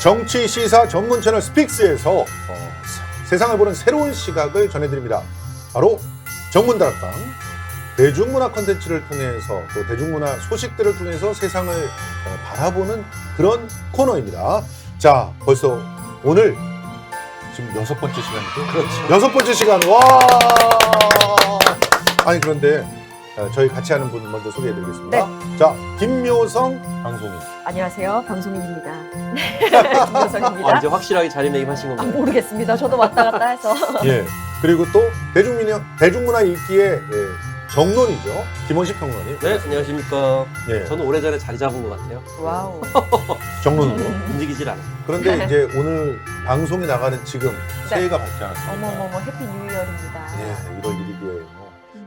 정치 시사 전문 채널 스픽스에서 세상을 보는 새로운 시각을 전해드립니다. 바로 정문다락방, 대중문화 콘텐츠를 통해서 또 대중문화 소식들을 통해서 세상을 바라보는 그런 코너입니다. 자, 벌써 오늘 지금 6번째 시간이죠? 그렇죠. 6번째 시간. 와! 아니 그런데 저희 같이 하는 분 먼저 소개해드리겠습니다. 네. 자, 김묘성 방송인. 안녕하세요. 방송인입니다. 김효성입니다. 이제 확실하게 자리매김하신 겁니다. 모르겠습니다. 저도 왔다 갔다 해서. 예. 그리고 또 대중문화 읽기의 정론이죠. 김원식 평론가님. 네, 안녕하십니까. 예. 저는 오래전에 자리 잡은 것 같아요. 와우. 정론으로. 움직이질 않아요. 그런데 이제 오늘 방송이 나가는 지금 네. 새해가 밝지 않았습니까? 어머머머 해피 뉴 이어입니다. 예, 1월 1일이에요.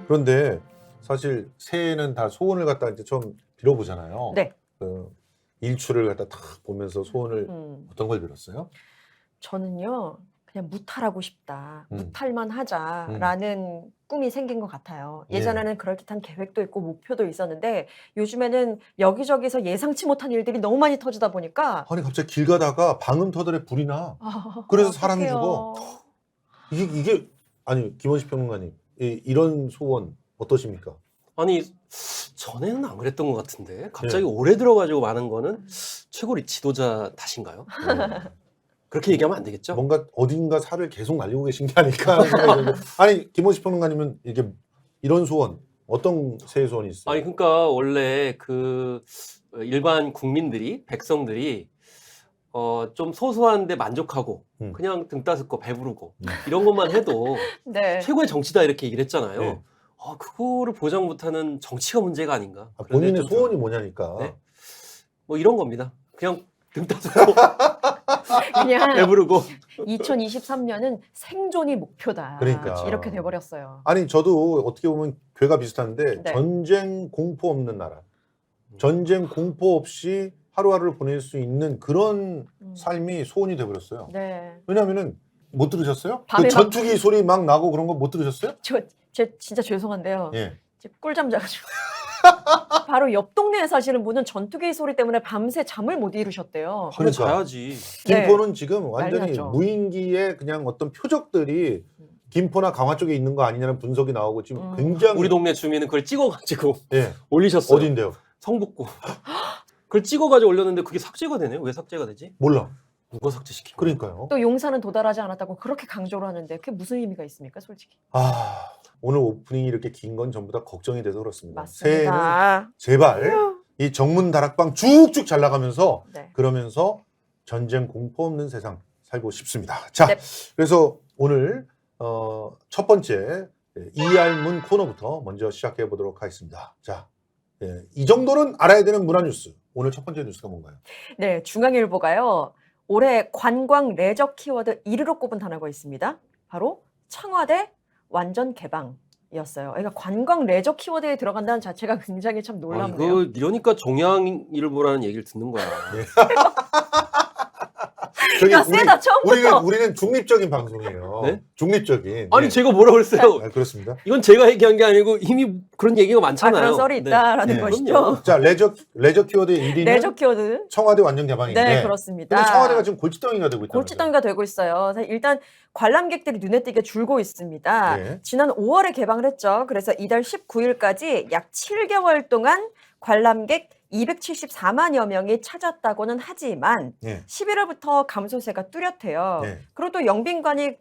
그런데 사실 새해는 다 소원을 갖다 이제 좀 빌어보잖아요. 네. 그 일출을 갖다 탁 보면서 소원을 어떤 걸 빌었어요? 저는요. 그냥 무탈하고 싶다. 음. 무탈만 하자라는 꿈이 생긴 것 같아요. 예전에는 그럴듯한 계획도 있고 목표도 있었는데 요즘에는 여기저기서 예상치 못한 일들이 너무 많이 터지다 보니까 아니 갑자기 길 가다가 방음터들에 불이 나. 그래서 사람이 죽어. 이게 아니 김원식 평론가님 이런 소원 어떠십니까? 아니, 전에는 안 그랬던 것 같은데 갑자기 올해 들어가지고 많은 거는 최고 지도자 탓인가요? 그렇게 얘기하면 안 되겠죠? 뭔가 어딘가 살을 계속 날리고 계신 게 아닐까 하는 생각이 드는데 아니 김원식 평론가님은 이게 이런 소원 어떤 새해 소원이 있어요? 아니, 그러니까 원래 그 일반 국민들이, 백성들이 좀 소소한데 만족하고 그냥 등 따숩고 배부르고 이런 것만 해도 네. 최고의 정치다 이렇게 얘기를 했잖아요. 네. 그거를 보장 못하는 정치가 문제가 아닌가. 본인의 소원이 뭐냐니까. 네? 뭐 이런 겁니다. 그냥 등 따숩고 그냥 배부르고. 2023년은 생존이 목표다. 그러니까. 이렇게 돼버렸어요. 아니 저도 어떻게 보면 괴가 비슷한데 네. 전쟁 공포 없는 나라, 전쟁 공포 없이 하루하루를 보낼 수 있는 그런 삶이 소원이 돼버렸어요. 네. 왜냐하면은 못 들으셨어요? 밤에 그 전투기 소리 막 나고 그런 거 못 들으셨어요? 제 진짜 죄송한데요. 예. 꿀잠 자가지고. 바로 옆 동네에 사시는 분은 전투기 소리 때문에 밤새 잠을 못 이루셨대요. 밤에 그러니까. 자야지. 김포는 지금 완전히 난리 났죠. 무인기의 그냥 어떤 표적들이 김포나 강화 쪽에 있는 거 아니냐는 분석이 나오고 지금 굉장히 우리 동네 주민은 그걸 찍어가지고 예. 올리셨어요. 어딘데요? 성북구. 그걸 찍어가지고 올렸는데 그게 삭제가 되네요. 왜 삭제가 되지? 몰라. 누가 삭제시킨 거야? 그러니까요. 또 용산은 도달하지 않았다고 그렇게 강조를 하는데 그게 무슨 의미가 있습니까, 솔직히? 아 오늘 오프닝이 이렇게 긴 건 전부 다 걱정이 돼서 그렇습니다. 새해에는 맞습니다. 제발 이 정문 다락방 쭉쭉 잘 나가면서 네. 그러면서 전쟁 공포 없는 세상 살고 싶습니다. 자, 네. 그래서 오늘 첫 번째 이알문 코너부터 먼저 시작해 보도록 하겠습니다. 자, 이 정도는 알아야 되는 문화 뉴스. 오늘 첫 번째 뉴스가 뭔가요? 네, 중앙일보가요. 올해 관광 레저 키워드 1위로 꼽은 단어가 있습니다. 바로 청와대 완전 개방이었어요. 그러니까 관광 레저 키워드에 들어간다는 자체가 굉장히 참 놀랍네요. 이러니까 종양일보라는 얘기를 듣는 거야. 저기 야, 세다, 처음부터. 우리는 중립적인 방송이에요. 네? 중립적인. 아니, 예. 제가 뭐라 그랬어요? 그렇습니다. 이건 제가 얘기한 게 아니고 이미 그런 얘기가 많잖아요. 그런 썰이 있다라는 네. 것이죠. 그럼요. 자, 레저 키워드 1위는 레저 키워드. 청와대 완전 개방인데. 네, 그렇습니다. 근데 청와대가 지금 골칫덩이가 되고 있다면서요. 골칫덩이가 되고 있어요. 일단 관람객들이 눈에 띄게 줄고 있습니다. 네. 지난 5월에 개방을 했죠. 그래서 이달 19일까지 약 7개월 동안 관람객 274만여 명이 찾았다고는 하지만 네. 11월부터 감소세가 뚜렷해요. 네. 그리고 또 영빈관이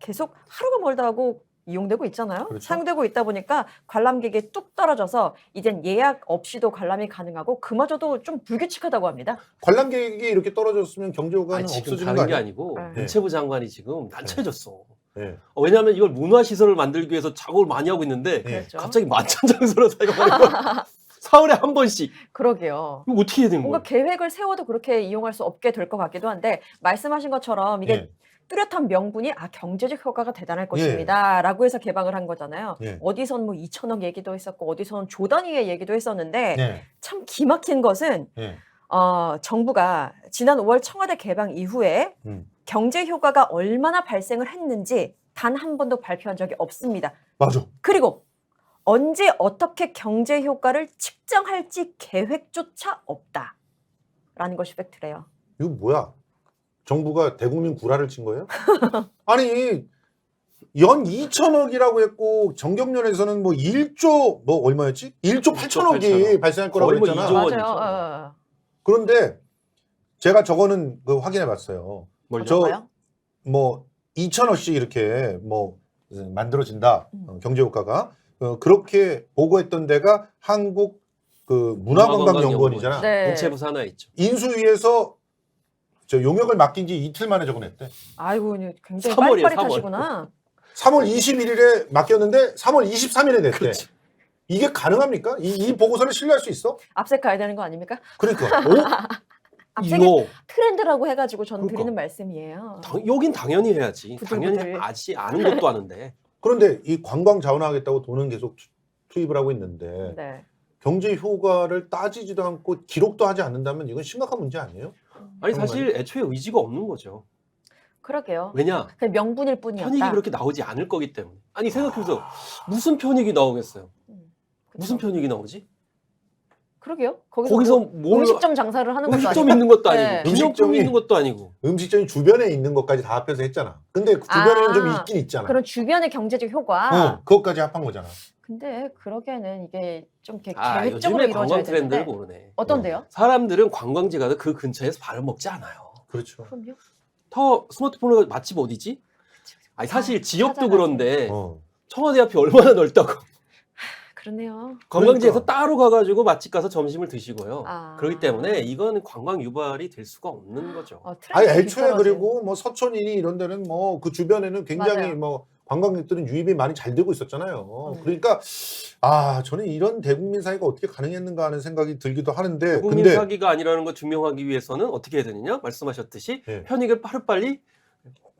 계속 하루가 멀다 하고 이용되고 있잖아요. 그렇죠. 사용되고 있다 보니까 관람객이 뚝 떨어져서 이젠 예약 없이도 관람이 가능하고 그마저도 좀 불규칙하다고 합니다. 관람객이 이렇게 떨어졌으면 경제효과는 지금 없어지는 다른 거 게 아니에요? 아니고 네. 문체부 장관이 지금 난처해졌어. 네. 왜냐하면 이걸 문화시설을 만들기 위해서 작업을 많이 하고 있는데 네. 그렇죠. 갑자기 만찬장소로 사용하는 거야. 사흘에 한 번씩. 그러게요. 이거 어떻게 해야 되는 뭔가 거야? 계획을 세워도 그렇게 이용할 수 없게 될 것 같기도 한데 말씀하신 것처럼 이게 네. 뚜렷한 명분이 경제적 효과가 대단할 것입니다 라고 해서 개방을 한 거잖아요. 네. 어디선 뭐 2천억 얘기도 했었고 어디선 조 단위의 얘기도 했었는데 네. 참 기막힌 것은 네. 정부가 지난 5월 청와대 개방 이후에 경제 효과가 얼마나 발생을 했는지 단 한 번도 발표한 적이 없습니다. 맞아. 그리고 언제 어떻게 경제 효과를 측정할지 계획조차 없다라는 것이 팩트래요. 이거 뭐야? 정부가 대국민 구라를 친 거예요? 아니 연 2천억이라고 했고 정경련에서는 뭐 1조 뭐 얼마였지? 1조 8천억이 발생할 거라고 거의 뭐 했잖아. 2조 원이죠. 맞아요. 그런데 제가 저거는 그 확인해 봤어요. 뭘요? 뭐 2천억씩 이렇게 뭐 만들어진다 경제효과가 그렇게 보고했던 데가 한국 그 문화관광연구원이잖아. 네. 문체부 산하에 있죠. 인수위에서 저 용역을 맡긴 지 이틀 만에 저거 냈대. 아이고 굉장히 3월이에요, 빠릿빠릿하시구나. 3월 21일에 맡겼는데 3월 23일에 냈대. 그렇지. 이게 가능합니까? 이 보고서를 신뢰할 수 있어? 앞색 가야 되는 거 아닙니까? 그러니까. 앞색이 이거 트렌드라고 해가지고 저는 그러니까. 드리는 말씀이에요. 여긴 당연히 해야지. 부들부들. 당연히 아는 것도 아는데. 그런데 이 관광 자원화하겠다고 돈은 계속 투입을 하고 있는데 네. 경제 효과를 따지지도 않고 기록도 하지 않는다면 이건 심각한 문제 아니에요? 아니 사실 애초에 의지가 없는 거죠. 그러게요. 왜냐? 그냥 명분일 뿐이었다. 편익이 그렇게 나오지 않을 거기 때문에. 아니 생각해보세요. 무슨 편익이 나오겠어요? 그쵸. 무슨 편익이 나오지? 그러게요. 거기서 뭘 음식점 장사를 하는 것도 음식점 아니고. 있는 것도 아니고 네. 기념품 음식점이- 있는 것도 아니고. 음식점이 주변에 있는 것까지 다 합해서 했잖아. 근데 그 주변에는 좀 있긴 있잖아. 그런 주변의 경제적 효과. 그것까지 합한 거잖아. 근데 그러기에는 이게 좀 이렇게 아 계획적으로 요즘에 이루어져야 관광 트렌드를 되는데. 모르네. 어떤데요? 사람들은 관광지 가도 그 근처에서 밥을 먹지 않아요. 그렇죠. 그럼요. 더 스마트폰으로 맛집 어디지? 아니 사실 지역도 찾아가지. 그런데 어. 청와대 앞이 얼마나 넓다고. 그러네요. 관광지에서 그러니까. 따로 가가지고 맛집 가서 점심을 드시고요. 아. 그렇기 때문에 이건 관광 유발이 될 수가 없는 거죠. 아니 트렌드가 애초에 뒤떨어진. 그리고 뭐 서촌이니 이런 데는 뭐 그 주변에는 굉장히 맞아요. 뭐 관광객들은 유입이 많이 잘 되고 있었잖아요. 음. 그러니까 저는 이런 대국민 사이가 어떻게 가능했는가 하는 생각이 들기도 하는데 국민 근데 사기가 아니라는 걸 증명하기 위해서는 어떻게 해야 되느냐? 말씀하셨듯이 네. 편익을 빠르빨리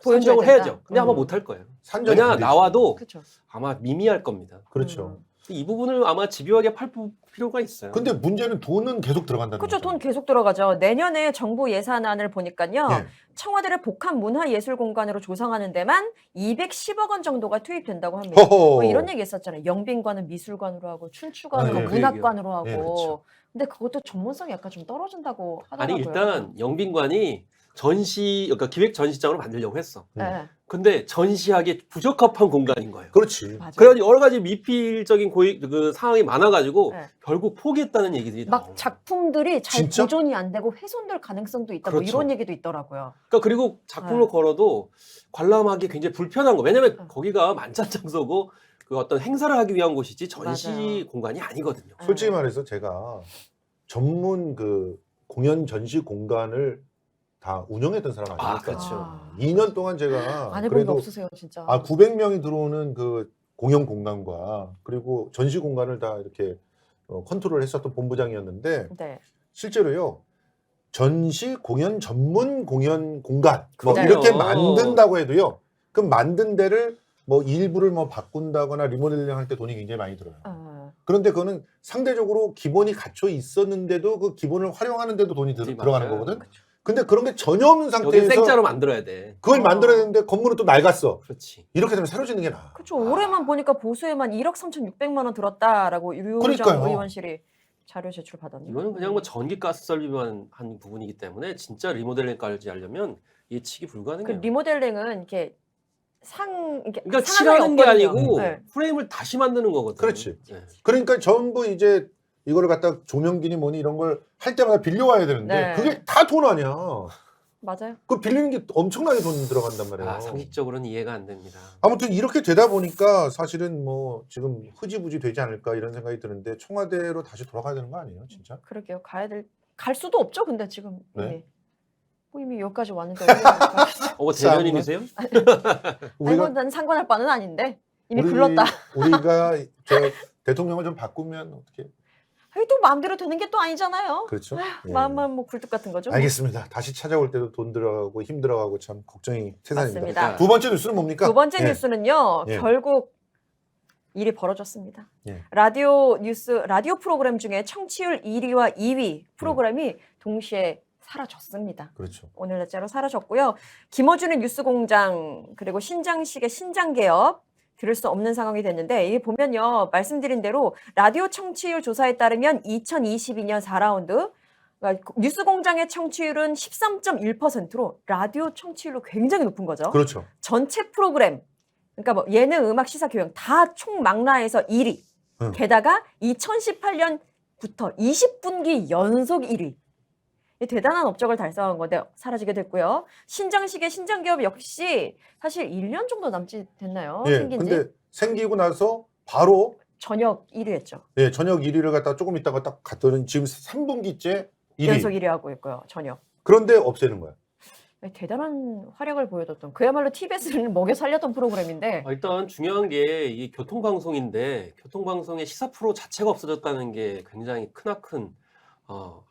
보여줘야 산정을 된다. 해야죠. 근데 아마 못할 거예요. 산정이 왜냐 안 되지. 나와도 그렇죠. 아마 미미할 겁니다. 그렇죠. 이 부분을 아마 집요하게 팔 필요가 있어요. 근데 문제는 돈은 계속 들어간다는 그렇죠. 거죠. 돈 계속 들어가죠. 내년에 정부 예산안을 보니까요. 네. 청와대를 복합 문화예술공간으로 조성하는 데만 210억 원 정도가 투입된다고 합니다. 허허. 뭐 이런 얘기 있었잖아요. 영빈관은 미술관으로 하고 춘추관은 아, 예. 문학관으로 하고. 예, 그렇죠. 근데 그것도 전문성이 약간 좀 떨어진다고 아니 하더라고요. 일단 영빈관이 그러니까 기획 전시장으로 만들려고 했어. 네. 근데 전시하기에 부적합한 공간인 거예요. 그렇지. 맞아요. 그래가지고 여러 가지 미필적인 그 상황이 많아가지고 네. 결국 포기했다는 얘기들이 나와요. 막 작품들이 잘 진짜? 보존이 안 되고 훼손될 가능성도 있다. 뭐 그렇죠. 이런 얘기도 있더라고요. 그러니까 그리고 작품을 네. 걸어도 관람하기 굉장히 불편한 거. 왜냐면 네. 거기가 만찬장소고 그 어떤 행사를 하기 위한 곳이지 전시 맞아요. 공간이 아니거든요. 솔직히 네. 말해서 제가 전문 그 공연 전시 공간을 다 운영했던 사람 아닙니까? 아, 그렇죠. 아. 2년 동안 제가 안 해본 게 그래도 없으세요, 진짜. 900명이 들어오는 그 공연 공간과 그리고 전시 공간을 다 이렇게 컨트롤 했었던 본부장이었는데 네. 실제로요. 전시 공연 전문 공연 공간 뭐 그래요. 이렇게 만든다고 해도요. 그럼 만든 데를 뭐 일부를 뭐 바꾼다거나 리모델링 할 때 돈이 굉장히 많이 들어요. 그런데 그거는 상대적으로 기본이 갖춰 있었는데도 그 기본을 활용하는데도 돈이 들어가는 맞아요. 거거든. 근데 그런 게 전혀 없는 여기 상태에서 생짜로 만들어야 돼. 그걸 만들어야 되는데 건물은 또 낡았어. 그렇지. 이렇게 되면 새로 짓는 게 나아. 그렇죠. 올해만 보니까 보수에만 1억 3,600만 원 들었다라고 유효정 그러니까요. 의원실이 자료 제출 받았네요. 이거는 그냥 뭐 전기 가스 설비만 한 부분이기 때문에 진짜 리모델링까지 하려면 예측이 그 불가능해요. 리모델링은 이렇게 이렇게 그러니까 상하는 칠하는 게 없거든요. 아니고 네. 프레임을 다시 만드는 거거든요. 그렇지. 네. 그러니까 전부 이제 이거를 갖다 조명기니 뭐니 이런 걸 할 때마다 빌려와야 되는데 네. 그게 다 돈 아니야. 맞아요. 그 빌리는 게 엄청나게 돈 들어간단 말이에요. 아, 상식적으로는 이해가 안 됩니다. 아무튼 이렇게 되다 보니까 사실은 뭐 지금 흐지부지 되지 않을까 이런 생각이 드는데 청와대로 다시 돌아가야 되는 거 아니에요, 진짜? 그러게요. 갈 수도 없죠. 근데 지금 네. 이미 이미 여기까지 왔는데 왜 가겠어요? 뭐 대변인이세요? 우리가 난 상관할 바는 아닌데 이미 우리- 불렀다. 우리가 저 대통령을 좀 바꾸면 어떻게? 아니, 또 마음대로 되는 게 또 아니잖아요. 그렇죠? 예. 마음만 뭐 굴뚝 같은 거죠. 알겠습니다. 다시 찾아올 때도 돈 들어가고 힘 들어가고 참 걱정이 세상입니다. 맞습니다. 두 번째 뉴스는 뭡니까? 두 번째 예. 뉴스는요. 예. 결국 일이 벌어졌습니다. 예. 라디오 프로그램 중에 청취율 1위와 2위 프로그램이 동시에 사라졌습니다. 그렇죠. 오늘 날짜로 사라졌고요. 김어준의 뉴스공장 그리고 신장식의 신장개업 들을 수 없는 상황이 됐는데 이게 보면요. 말씀드린 대로 라디오 청취율 조사에 따르면 2022년 4라운드 그러니까 뉴스공장의 청취율은 13.1%로 라디오 청취율로 굉장히 높은 거죠. 그렇죠. 전체 프로그램, 그러니까 뭐 예능, 음악, 시사, 교양 다 총망라해서 1위. 게다가 2018년부터 20분기 연속 1위. 대단한 업적을 달성한 건데 사라지게 됐고요. 신장식의 신장기업 역시 사실 1년 정도 남짓 됐나요? 예, 생긴 지? 근데 생기고 나서 바로 저녁 1위 했죠. 예, 저녁 1위를 갖다가 조금 있다가 딱 갔더니 지금 3분기째 1위. 연속 1위 하고 있고요. 저녁. 그런데 없애는 거야. 대단한 활약을 보여줬던 그야말로 TBS를 먹여 살렸던 프로그램인데 일단 중요한 게 이 교통방송인데 교통방송의 시사 프로 자체가 없어졌다는 게 굉장히 크나큰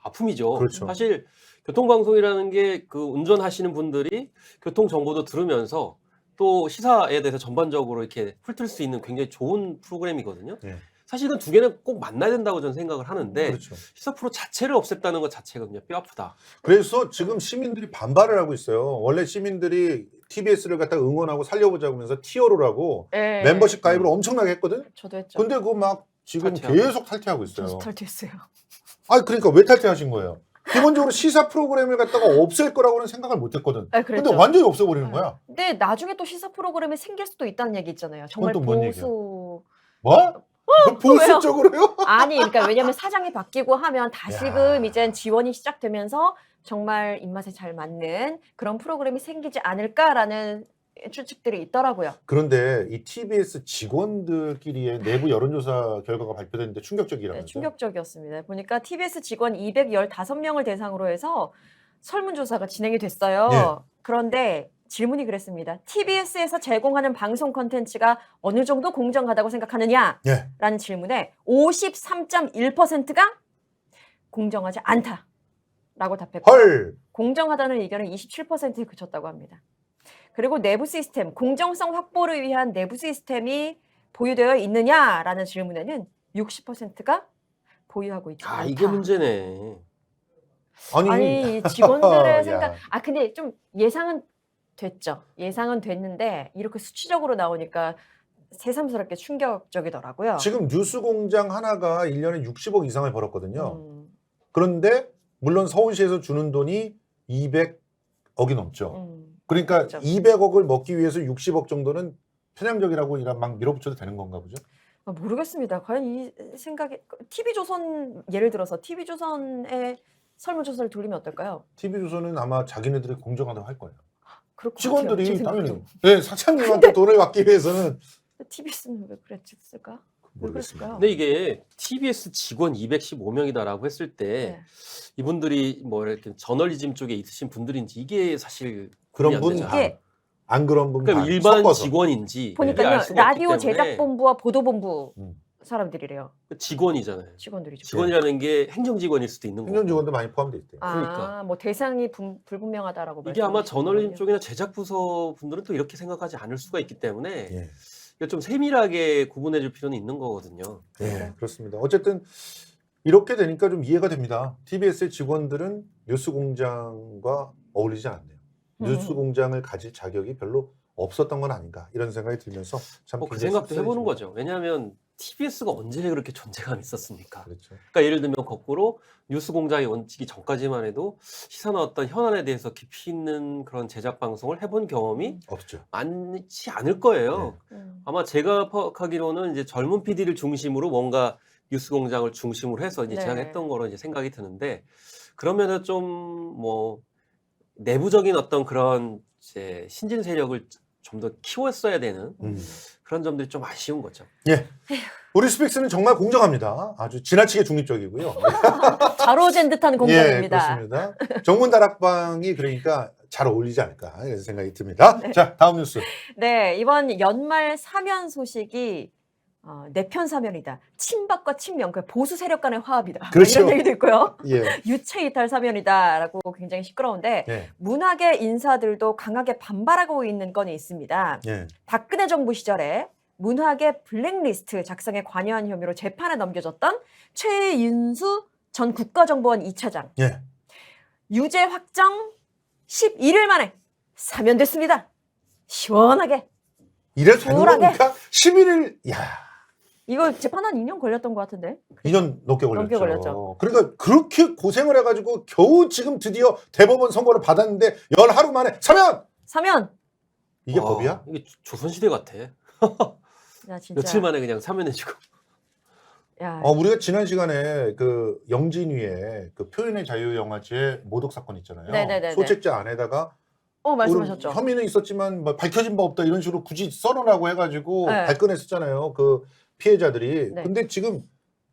아픔이죠. 그렇죠. 사실 교통방송이라는 게 그 운전하시는 분들이 교통 정보도 들으면서 또 시사에 대해서 전반적으로 이렇게 훑을 수 있는 굉장히 좋은 프로그램이거든요. 예. 사실은 두 개는 꼭 만나야 된다고 저는 생각을 하는데 그렇죠. 시사 프로 자체를 없앴다는 것 자체가 그냥 뼈 아프다. 그래서 지금 시민들이 반발을 하고 있어요. 원래 시민들이 TBS를 갖다가 응원하고 살려보자고 하면서 티어로라고 예. 멤버십 가입을 엄청나게 했거든. 저도 했죠. 근데 그거 막 지금 탈퇴하고. 계속 탈퇴하고 있어요. 저도 탈퇴했어요. 아, 그러니까 왜 탈퇴하신 거예요? 기본적으로 시사 프로그램을 갖다가 없앨 거라고는 생각을 못 했거든. 네, 그랬죠. 근데 완전히 없애버리는 거야. 근데 나중에 또 시사 프로그램이 생길 수도 있다는 얘기 있잖아요. 정말 그건 또뭔 보수 뭐? 보수적으로요? 아니 그러니까 왜냐면 사장이 바뀌고 하면 다시금 야. 이제 지원이 시작되면서 정말 입맛에 잘 맞는 그런 프로그램이 생기지 않을까라는 추측들이 있더라고요. 그런데 이 TBS 직원들끼리의 내부 여론조사 결과가 발표됐는데 충격적이라면서요? 네, 충격적이었습니다. 보니까 TBS 직원 215명을 대상으로 해서 설문조사가 진행이 됐어요. 예. 그런데 질문이 그랬습니다. TBS에서 제공하는 방송 콘텐츠가 어느 정도 공정하다고 생각하느냐? 예. 라는 질문에 53.1%가 공정하지 않다라고 답했고 헐. 공정하다는 의견은 27%에 그쳤다고 합니다. 그리고 내부 시스템, 공정성 확보를 위한 내부 시스템이 보유되어 있느냐라는 질문에는 60%가 보유하고 있지 않다. 이게 문제네. 아니 이 직원들의 야. 생각. 근데 좀 예상은 됐죠. 예상은 됐는데 이렇게 수치적으로 나오니까 새삼스럽게 충격적이더라고요. 지금 뉴스공장 하나가 1년에 60억 이상을 벌었거든요. 음, 그런데 물론 서울시에서 주는 돈이 200억이 넘죠. 그러니까 그렇죠. 200억을 먹기 위해서 60억 정도는 편향적이라고 막 밀어붙여도 되는 건가 보죠? 모르겠습니다. 과연 이 생각이 TV조선 예를 들어서 TV조선의 설문조사를 돌리면 어떨까요? TV조선은 아마 자기네들이 공정하다고 할 거예요. 그럴 것 같아요. 직원들이 제 생각에도. 당연히 네, 사장님한테 돈을 받기 위해서는 TBS는 왜 그랬을까? 왜 모르겠습니다. 그랬을까요? 근데 이게 TBS 직원 215명이다라고 했을 때 네. 이분들이 뭐 이렇게 저널리즘 쪽에 있으신 분들인지 이게 사실 그런 안 분 되잖아. 반, 이게 안 그런 분 그러니까 반, 일반 섞어서. 직원인지 이게 보니까요 알 수가 없기 라디오 때문에 제작본부와 보도본부 음. 사람들이래요. 직원이잖아요. 직원들이죠. 직원이라는 게 행정직원일 수도 있는 거고. 행정직원도 많이 포함되어 있대요. 그러니까. 뭐 대상이 불분명하다라고 이게 아마 말씀하시는 저널리즘 거군요. 쪽이나 제작부서 분들은 또 이렇게 생각하지 않을 수가 있기 때문에 예. 이거 좀 세밀하게 구분해 줄 필요는 있는 거거든요. 예, 그렇습니다. 어쨌든 이렇게 되니까 좀 이해가 됩니다. TBS의 직원들은 뉴스공장과 어울리지 않네요. 뉴스공장을 가질 자격이 별로 없었던 건 아닌가 이런 생각이 들면서 참 그 굉장히 생각도 해보는 씁쓸해집니다. 거죠. 왜냐하면 TBS가 언제 그렇게 존재감이 있었습니까? 그렇죠. 그러니까 예를 들면 거꾸로 뉴스공장이 원칙이 전까지만 해도 시사 나왔던 현안에 대해서 깊이 있는 그런 제작 방송을 해본 경험이 없죠. 많지 않을 거예요. 음. 아마 제가 파악하기로는 이제 젊은 PD를 중심으로 뭔가 뉴스공장을 중심으로 해서 이제 네. 제작했던 거로 이제 생각이 드는데 그러면은 좀 뭐 내부적인 어떤 그런 이제 신진 세력을 좀 더 키웠어야 되는 그런 점들이 좀 아쉬운 거죠. 예. 우리 스픽스는 정말 공정합니다. 아주 지나치게 중립적이고요. 자로젠 듯한 예, 공정입니다. 그렇습니다. 정문다락방이 그러니까 잘 어울리지 않을까 이런 생각이 듭니다. 자, 다음 뉴스. 네, 이번 연말 사면 소식이 내편 사면이다. 친박과 친명, 그 보수 세력 간의 화합이다. 그렇죠. 이런 얘기도 있고요. 예. 유체 이탈 사면이다라고 굉장히 시끄러운데 예. 문학의 인사들도 강하게 반발하고 있는 건이 있습니다. 예. 박근혜 정부 시절에 문학의 블랙리스트 작성에 관여한 혐의로 재판에 넘겨졌던 최윤수 전 국가정보원 2차장. 예. 유죄 확정 11일 만에 사면됐습니다. 시원하게. 이래 되는 쿨하게. 겁니까? 11일. 야. 이거 재판 한 2년 걸렸던 것 같은데. 2년 넘게 걸렸죠. 넘게 걸렸죠. 그러니까 그렇게 고생을 해가지고 겨우 지금 드디어 대법원 선고를 받았는데 열 하루 만에 사면! 사면. 이게 와, 법이야? 이게 조선시대 같아. 야 진짜. 며칠 만에 그냥 사면해주고. 야. 우리가 지난 시간에 그 영진위의 그 표현의 자유 영화제 모독 사건 있잖아요. 네네네네. 소책자 안에다가 말씀하셨죠. 혐의는 있었지만 뭐 밝혀진 바 없다 이런 식으로 굳이 써놓으라고 해가지고 네. 발끈했었잖아요. 그 피해자들이. 네. 근데 지금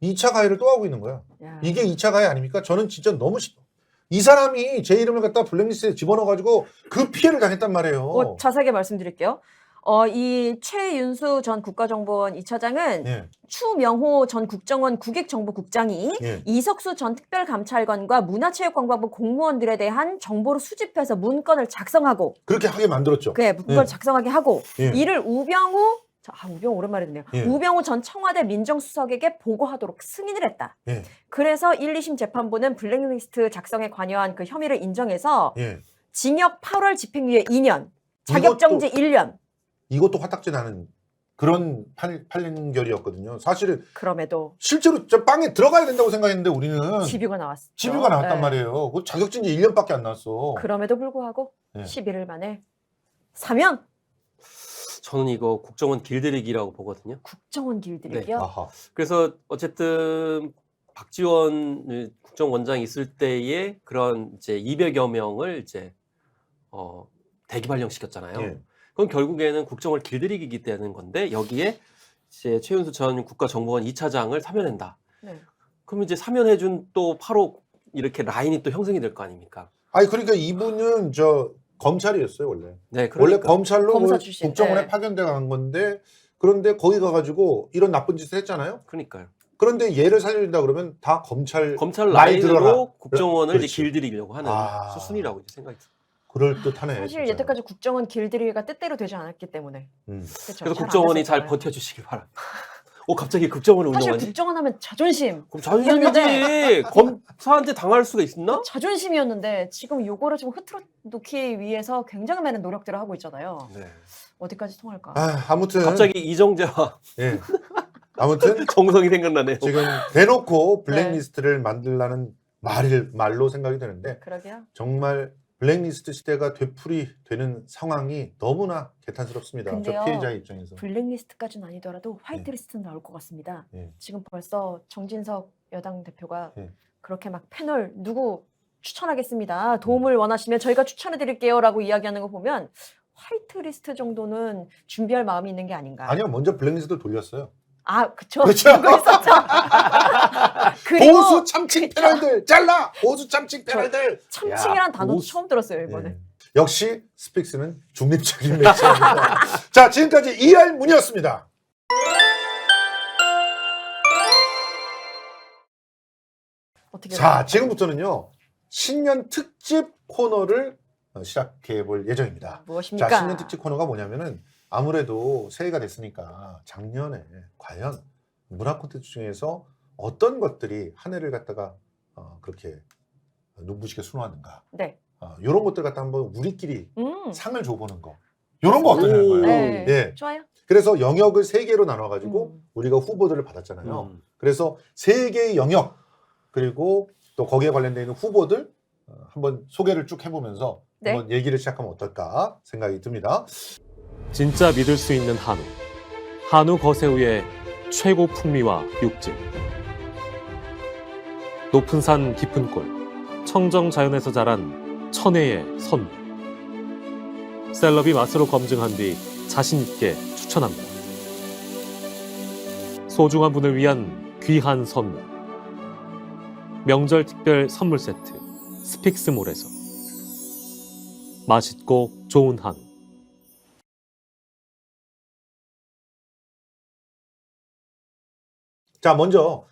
2차 가해를 또 하고 있는 거야. 야. 이게 2차 가해 아닙니까? 저는 진짜 너무 이 사람이 제 이름을 갖다 블랙리스트에 집어넣어가지고 그 피해를 당했단 말이에요. 자세하게 말씀드릴게요. 이 최윤수 전 국가정보원 2차장은 예, 추명호 전 국정원 국익정보국장이 예. 이석수 전 특별감찰관과 문화체육관광부 공무원들에 대한 정보를 수집해서 문건을 작성하고 그렇게 하게 만들었죠. 그래 문건을 예. 작성하게 하고 예. 이를 우병우 오랜만에 듣네요. 예. 우병우 전 청와대 민정수석에게 보고하도록 승인을 했다. 예, 그래서 1, 2심 재판부는 블랙리스트 작성에 관여한 그 혐의를 인정해서 예. 징역 8월 집행유예 2년, 자격정지 1년. 이것도 화딱지 나는 그런 판결이었거든요. 사실은 그럼에도 실제로 저 빵에 들어가야 된다고 생각했는데 우리는 집유가 나왔죠. 집유가 나왔단 네. 말이에요. 그 자격증이 1년밖에 안 나왔어. 그럼에도 불구하고 네. 11일 만에 사면 저는 이거 국정원 길들이기라고 보거든요. 국정원 길들이기요. 아하. 그래서 어쨌든 박지원 국정원장이 있을 때의 그런 이제 200여 명을 이제 대기 발령시켰잖아요. 예. 그럼 결국에는 국정을 길들이기 되는 건데 여기에 이제 최윤수 전 국가정보원 2차장을 사면한다. 네. 그럼 이제 사면해준 또 8호 이렇게 라인이 또 형성이 될 거 아닙니까? 아니 그러니까 이분은 저 검찰이었어요 원래. 네, 원래 그러니까. 검찰로 검사 그 출신. 국정원에 네. 파견돼 간 건데 그런데 거기 가가지고 이런 나쁜 짓을 했잖아요. 그러니까요. 그런데 얘를 살려준다 그러면 다 검찰 라인으로 들어라. 국정원을 그렇지. 이제 길들이려고 하는 아. 수순이라고 이제 생각이 들어요. 그럴 듯하네. 사실 진짜. 여태까지 국정원 길들이기가 뜻대로 되지 않았기 때문에. 그렇죠. 그쵸? 그래서 잘안 국정원이 잘 됐었잖아요. 버텨주시길 바랍니다. 갑자기 국정원을 사실 운영하니? 국정원 하면 자존심. 그럼 자존심이지. 검사한테 당할 수가 있나? 자존심이었는데 지금 요거를 좀 흐트러 놓기 위해서 굉장히 많은 노력들을 하고 있잖아요. 네. 어디까지 통할까? 아무튼 갑자기 이정재와 예. 아무튼 정성이 생각나네요. 지금 대놓고 블랙리스트를 만들라는 말로 생각이 되는데 그러게요. 정말 블랙리스트 시대가 되풀이되는 상황이 너무나 개탄스럽습니다. 근데요, 저 피해자 입장에서. 블랙리스트까지는 아니더라도 화이트리스트는 나올 것 같습니다. 예. 지금 벌써 정진석 여당 대표가 예. 그렇게 막 패널 누구 추천하겠습니다. 도움을 원하시면 저희가 추천해 드릴게요라고 이야기하는 거 보면 화이트리스트 정도는 준비할 마음이 있는 게 아닌가. 아니요, 먼저 블랙리스트를 돌렸어요. 그쵸. 그렇죠. 그거 있었죠. 그리고 보수 참칭 패널들 잘라! 보수 참칭 패널들! 참칭이란 야, 단어 보수- 처음 들었어요 이번에. 예. 역시 스픽스는 중립적인 매체입니다. 자, 지금까지 이알문이었습니다. 어떻게 자, 지금부터는요, 신년 특집 코너를 시작해 볼 예정입니다. 무엇입니까? 자, 신년 특집 코너가 뭐냐면은 아무래도 새해가 됐으니까 작년에 과연 문화 콘텐츠 중에서 어떤 것들이 한 해를 갖다가 그렇게 눈부시게 수놓았는가. 네. 이런 것들 갖다 한번 우리끼리 상을 줘보는 거. 이런 거 오. 어떠냐는 거예요. 네. 예. 좋아요. 그래서 영역을 3개로 나눠가지고 우리가 후보들을 받았잖아요. 그래서 3개의 영역 그리고 또 거기에 관련되어 있는 후보들 한번 소개를 쭉 해보면서 네. 한번 얘기를 시작하면 어떨까 생각이 듭니다. 진짜 믿을 수 있는 한우. 한우 거세우의 최고 풍미와 육질. 높은 산 깊은 골. 청정 자연에서 자란 천혜의 선물. 셀럽이 맛으로 검증한 뒤 자신 있게 추천합니다. 소중한 분을 위한 귀한 선물. 명절 특별 선물 세트. 스픽스몰에서. 맛있고 좋은 한우. 자, 먼저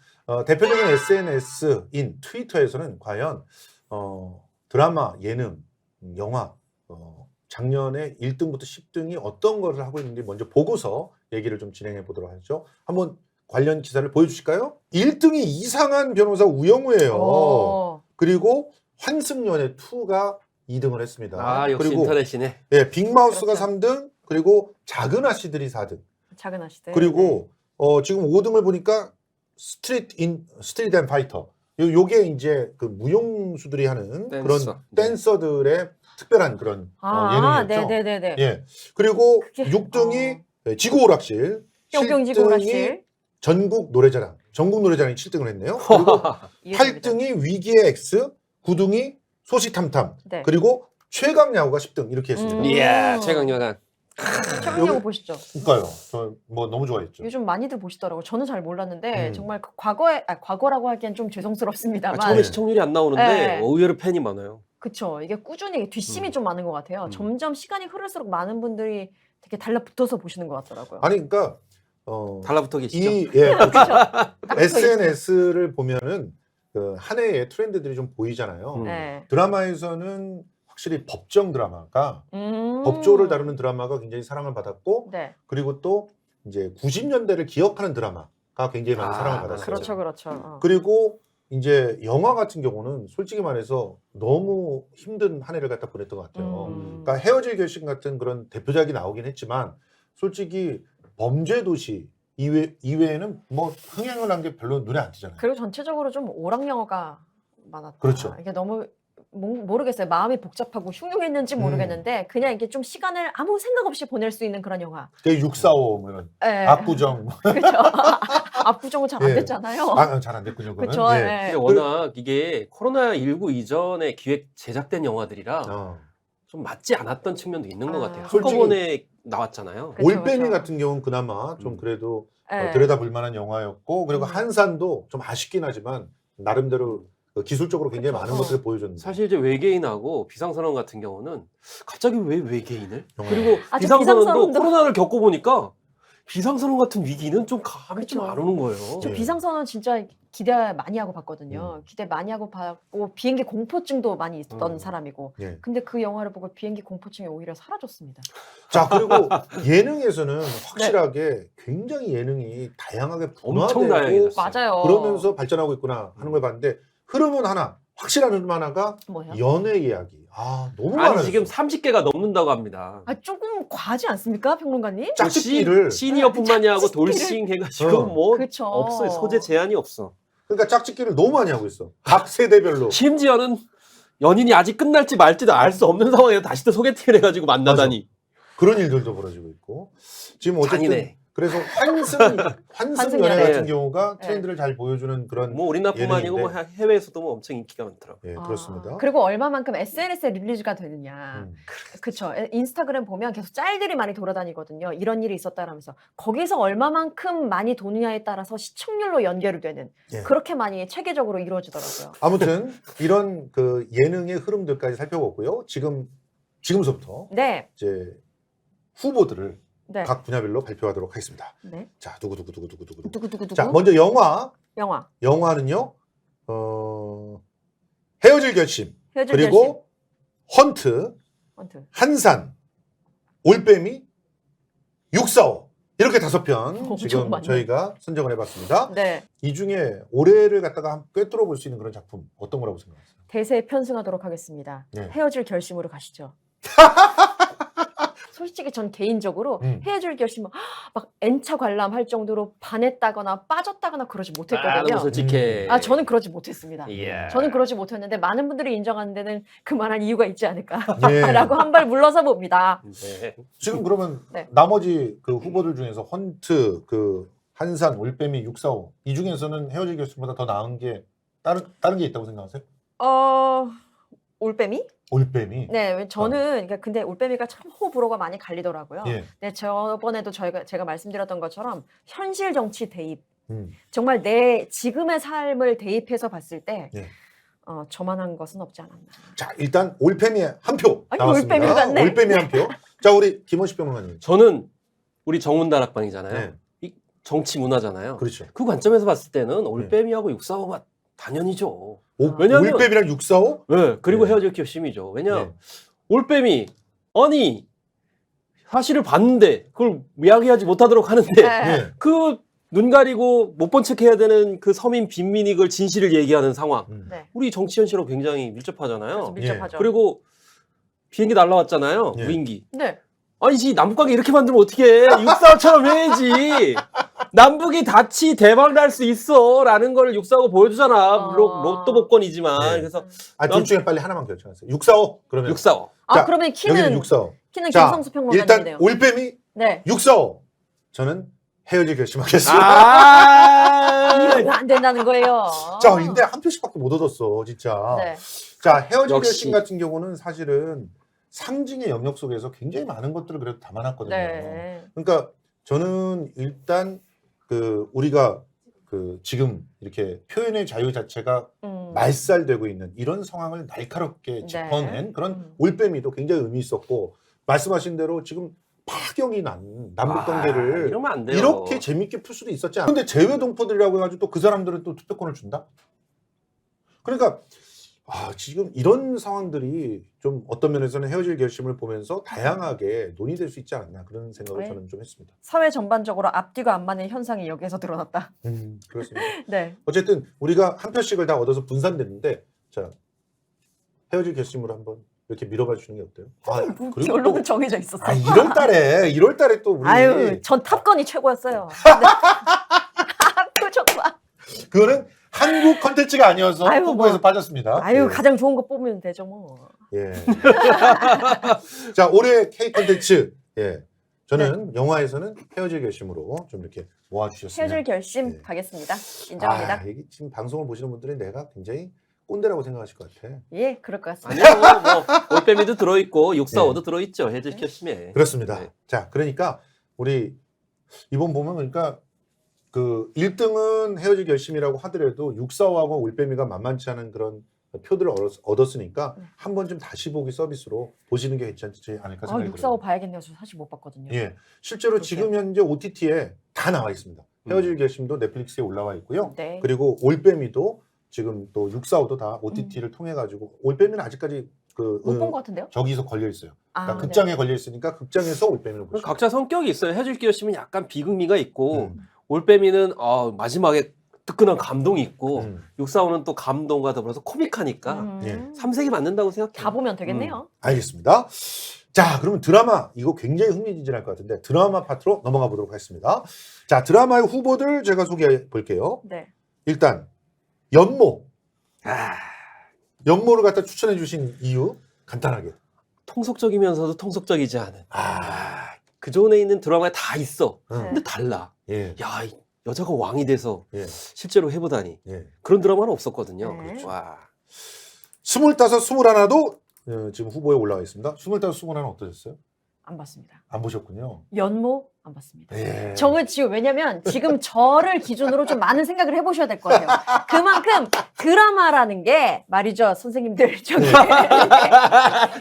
대표적인 SNS인 트위터에서는 과연 드라마, 예능, 영화 작년에 1등부터 10등이 어떤 것을 하고 있는지 먼저 보고서 얘기를 좀 진행해 보도록 하죠. 한번 관련 기사를 보여주실까요? 1등이 이상한 변호사 우영우예요. 그리고 환승연애 2가 2등을 했습니다. 역시 그리고 인터넷이네. 예, 빅마우스가 그렇죠. 3등, 그리고 작은 아씨들이 4등. 작은 아시들. 그리고 지금 5등을 보니까 스트리트 앤 파이터. 요게 이제 그 무용수들이 하는 댄서. 그런 댄서들의 특별한 그런 예능이었죠. 네네네네. 예. 그리고 그게- 6등이 지구 오락실, 뿅뿅지구 7등이 오락실. 전국 노래자랑. 전국 노래자랑이 7등을 했네요. 그리고 이해됩니다. 8등이 위기의 X, 9등이 소식탐탐, 네. 그리고 최강야구가 10등 이렇게 했습니다. 이야, 최강야간. 최강야구 여기- 보시죠. 그러니까요. 저 뭐 너무 좋아했죠. 요즘 많이들 보시더라고요. 저는 잘 몰랐는데 음. 정말 그 과거라고 하기엔 좀 죄송스럽습니다만 처음에 네. 시청률이 안 나오는데 네. 의외로 팬이 많아요. 그쵸. 이게 꾸준히 뒷심이 좀 많은 것 같아요. 음. 점점 시간이 흐를수록 많은 분들이 되게 달라붙어서 보시는 것 같더라고요. 아니 그러니까 달라붙어 계시죠? 그렇죠. 딱 붙어 있어요. SNS를 보면은 그 한 해의 트렌드들이 좀 보이잖아요. 음. 네. 드라마에서는 확실히 법정 드라마가 법조를 다루는 드라마가 굉장히 사랑을 받았고 네. 그리고 또 이제 90년대를 기억하는 드라마가 굉장히 많은 아, 사랑을 받았어요. 그렇죠, 그렇죠. 그리고 이제 영화 같은 경우는 솔직히 말해서 너무 힘든 한 해를 갖다 보냈던 것 같아요. 그러니까 헤어질 결심 같은 그런 대표작이 나오긴 했지만 솔직히 범죄도시 이외에는 뭐 흥행을 한 게 별로 눈에 안 띄잖아요. 그리고 전체적으로 좀 오락 영화가 많았다. 그렇죠. 이게 너무 모르겠어요. 마음이 복잡하고 흉흉했는지 모르겠는데 그냥 이게 좀 시간을 아무 생각 없이 보낼 수 있는 그런 영화. 645 뭐 이런 네. 압구정 그렇죠. 압구정은 잘 안 예. 됐잖아요. 잘 안 됐군요. 그거는. 그렇죠. 예. 근데 워낙 이게 코로나19 이전에 기획 제작된 영화들이라 어. 좀 맞지 않았던 측면도 있는 것 같아요. 솔직히- 한꺼번에 나왔잖아요. 그렇죠, 올빼미 그렇죠. 같은 경우는 그나마 좀 그래도 네. 들여다볼 만한 영화였고 그리고 음. 한산도 좀 아쉽긴 하지만 나름대로 기술적으로 굉장히 그쵸. 많은 것들을 보여줬는데 사실 이제 외계인하고 비상선언 같은 경우는 갑자기 왜 외계인을? 영화에. 그리고 아, 저 비상선언도 비상선언도- 코로나를 겪어보니까 비상선언 같은 위기는 좀 감이 좀 그쵸. 안 오는 거예요. 저 예. 비상선언 진짜 기대 많이 하고 봤거든요. 기대 많이 하고 봤고 비행기 공포증도 많이 있던 사람이고. 예. 근데 그 영화를 보고 비행기 공포증이 오히려 사라졌습니다. 자 그리고 예능에서는 확실하게 굉장히 예능이 다양하게 엄청 분화되고 다양해졌어요. 맞아요. 그러면서 발전하고 있구나 하는 걸 봤는데 흐름은 하나 확실한 흐름 하나가 뭐요? 연애 이야기. 너무 아니 많아요. 지금 30개가 넘는다고 합니다. 아 조금 과하지 않습니까, 평론가님? 짝짓기를 시니어뿐만이 하고 짝짓기를- 돌싱 해가지고 어. 뭐 그쵸. 없어요. 소재 제한이 없어. 그러니까 짝짓기를 너무 많이 하고 있어. 각 세대별로. 심지어는 연인이 아직 끝날지 말지도 알 수 없는 상황에서 다시 또 소개팅을 해가지고 만나다니. 그런 일들도 벌어지고 있고 지금 어쨌든 잔인해. 그래서 환승 연애 연애. 같은 경우가 네. 트렌드를 잘 보여주는 그런 뭐 우리나라뿐만 아니고 뭐 예능인데. 해외에서도 뭐 엄청 인기가 많더라고. 예 아, 그렇습니다. 그리고 얼마만큼 SNS에 릴리즈가 되느냐. 음. 그쵸. 인스타그램 보면 계속 짤들이 많이 돌아다니거든요. 이런 일이 있었다라면서. 거기서 얼마만큼 많이 도느냐에 따라서 시청률로 연결이 되는 예. 그렇게 많이 체계적으로 이루어지더라고요. 아무튼 이런 그 예능의 흐름들까지 살펴봤고요. 지금서부터 네. 이제 후보들을 네. 각 분야별로 발표하도록 하겠습니다. 네. 자 누구누구. 누구. 자 먼저 영화. 영화. 영화는요. 헤어질 결심. 헤어질 그리고 헌트, 결심. 헌트. 한산, 올빼미, 645 이렇게 5편 엄청 지금 많네. 저희가 선정을 해봤습니다. 네. 이 중에 올해를 갖다가 꿰뚫어 볼 수 있는 그런 작품 어떤 거라고 생각하세요? 대세에 편승하도록 하겠습니다. 네. 헤어질 결심으로 가시죠. 솔직히 전 개인적으로 헤어질 결심 막 N차 관람할 정도로 반했다거나 빠졌다거나 그러지 너무 못했거든요. 솔직해. 저는 그러지 못했습니다. 예. 저는 그러지 못했는데 많은 분들이 인정하는 데는 그만한 이유가 있지 않을까라고 예. 한 발 물러서 봅니다. 네. 지금 그러면 네. 나머지 그 후보들 중에서 헌트, 그 한산, 올빼미, 645 이 중에서는 헤어질 결심보다 더 나은 게 다른 게 있다고 생각하세요? 올빼미? 올빼미. 네, 저는 그러니까 근데 올빼미가 참 호불호가 많이 갈리더라고요. 예. 네, 저번에도 제가 말씀드렸던 것처럼 현실 정치 대입 음. 정말 내 지금의 삶을 대입해서 봤을 때 예. 저만한 것은 없지 않았나. 자 일단 올빼미 한 표 아니, 나왔습니다. 올빼미로 갔네. 올빼미 한 표. 자 우리 김원식 평론가님. 저는 우리 정문다락방이잖아요. 네. 이 정치 문화잖아요. 그렇죠. 그 관점에서 봤을 때는 올빼미하고 645가 당연히죠. 왜냐면 올빼미랑 645? 네, 그리고 네. 헤어질 결심이죠. 왜냐 네. 올빼미 아니 사실을 봤는데 그걸 이야기하지 못하도록 하는데 네. 예. 그 눈 가리고 못 본 척 해야 되는 그 서민 빈민이 그걸 진실을 얘기하는 상황. 네. 우리 정치 현실하고 굉장히 밀접하잖아요. 그래서 밀접하죠. 그리고 비행기 날라왔잖아요. 예. 무인기. 네. 아니지 남북관계 이렇게 만들면 어떻게 해? 645처럼 해야지. 남북이 다치 대박 날 수 있어라는 걸 645 보여주잖아. 물론 로또 복권이지만 네. 그래서 둘 중에 빨리 하나만 결정하세요. 645 그러면 645. 아 자, 그러면 여기는 키는 645. 키는 자, 김성수 일단 평론가님이네요. 올빼미 네. 645. 저는 헤어질 결심하겠습니다. 이러면 안 된다는 거예요. 자, 근데 한 표씩밖에 못 얻었어, 진짜. 네. 자, 헤어질 역시. 결심 같은 경우는 사실은 상징의 영역 속에서 굉장히 많은 것들을 그래도 담아놨거든요. 네. 그러니까 저는 일단 우리가 지금 이렇게 표현의 자유 자체가 말살되고 있는 이런 상황을 날카롭게 짚어낸 그런 올빼미도 굉장히 의미 있었고, 말씀하신 대로 지금 파경이 난 남북 관계를 이러면 안 돼요. 이렇게 재밌게 풀 수도 있었지 않아요. 근데 재외 동포들이라고 해가지고 또 그 사람들은 또 투표권을 준다? 그러니까 지금 이런 상황들이 좀 어떤 면에서는 헤어질 결심을 보면서 다양하게 논의될 수 있지 않았나 그런 생각을 네. 저는 좀 했습니다. 사회 전반적으로 앞뒤가 안 맞는 현상이 여기에서 드러났다. 그렇습니다. 네. 어쨌든 우리가 한 표씩을 다 얻어서 분산됐는데, 자, 헤어질 결심으로 한번 이렇게 밀어봐 주는 게 어때요? 뭐 그리고 결론은 또, 정해져 있었어. 1월 달에 또 우리 아유, 전 탑건이 최고였어요. 그 좋다. 그거는 한국 컨텐츠가 아니어서 아유, 홍보에서 뭐. 빠졌습니다. 아유, 예. 가장 좋은 거 뽑으면 되죠, 뭐. 예. 자, 올해 K 컨텐츠. 예. 저는 영화에서는 헤어질 결심으로 좀 이렇게 모아주셨습니다. 헤어질 결심 네. 가겠습니다. 인정합니다. 이게 지금 방송을 보시는 분들은 내가 굉장히 꼰대라고 생각하실 것 같아. 예, 그럴 것 같습니다. 아니요, 뭐 올빼미도 들어있고 645도 들어있죠. 헤어질 결심에. 그렇습니다. 네. 자, 그러니까 우리 이번 보면 그러니까 1등은 헤어질 결심이라고 하더라도 645하고 올빼미가 만만치 않은 그런 표들을 얻었으니까 한 번 좀 다시 보기 서비스로 보시는 게 괜찮지 않을까 생각이 645 들어요. 봐야겠네요. 저 사실 못 봤거든요. 예, 실제로 그렇게요. 지금 현재 OTT에 다 나와 있습니다. 헤어질 결심도 넷플릭스에 올라와 있고요. 네. 그리고 올빼미도 지금 또 645도 다 OTT를 통해 가지고, 올빼미는 아직까지 못 본 것 같은데요? 저기서 걸려 있어요. 그러니까 아, 극장에 걸려 있으니까 극장에서 올빼미를 보시죠. 각자 성격이 있어요. 헤어질 결심은 약간 비극미가 있고 음. 올빼미는 마지막에 뜨끈한 감동이 있고 음. 645는 또 감동과 더불어서 코믹하니까 음. 삼색이 맞는다고 생각해요. 다 보면 되겠네요. 알겠습니다. 자, 그러면 드라마, 이거 굉장히 흥미진진할 것 같은데 드라마 파트로 넘어가 보도록 하겠습니다. 자, 드라마의 후보들 제가 소개해 볼게요. 네. 일단 연모. 아, 연모를 갖다 추천해 주신 이유 간단하게. 통속적이면서도 통속적이지 않은. 그 존에 있는 드라마에 다 있어. 응. 근데 달라. 예. 야, 이 여자가 왕이 돼서 예. 실제로 해보다니. 예. 그런 드라마는 없었거든요. 네. 그렇죠. 와. 25, 21도 지금 후보에 올라와 있습니다. 25, 21은 어떠셨어요? 안 봤습니다. 안 보셨군요. 연모 안 봤습니다. 예. 저는 지금 왜냐면 지금 저를 기준으로 좀 많은 생각을 해보셔야 될 것 같아요. 그만큼 드라마라는 게 말이죠, 선생님들. 저기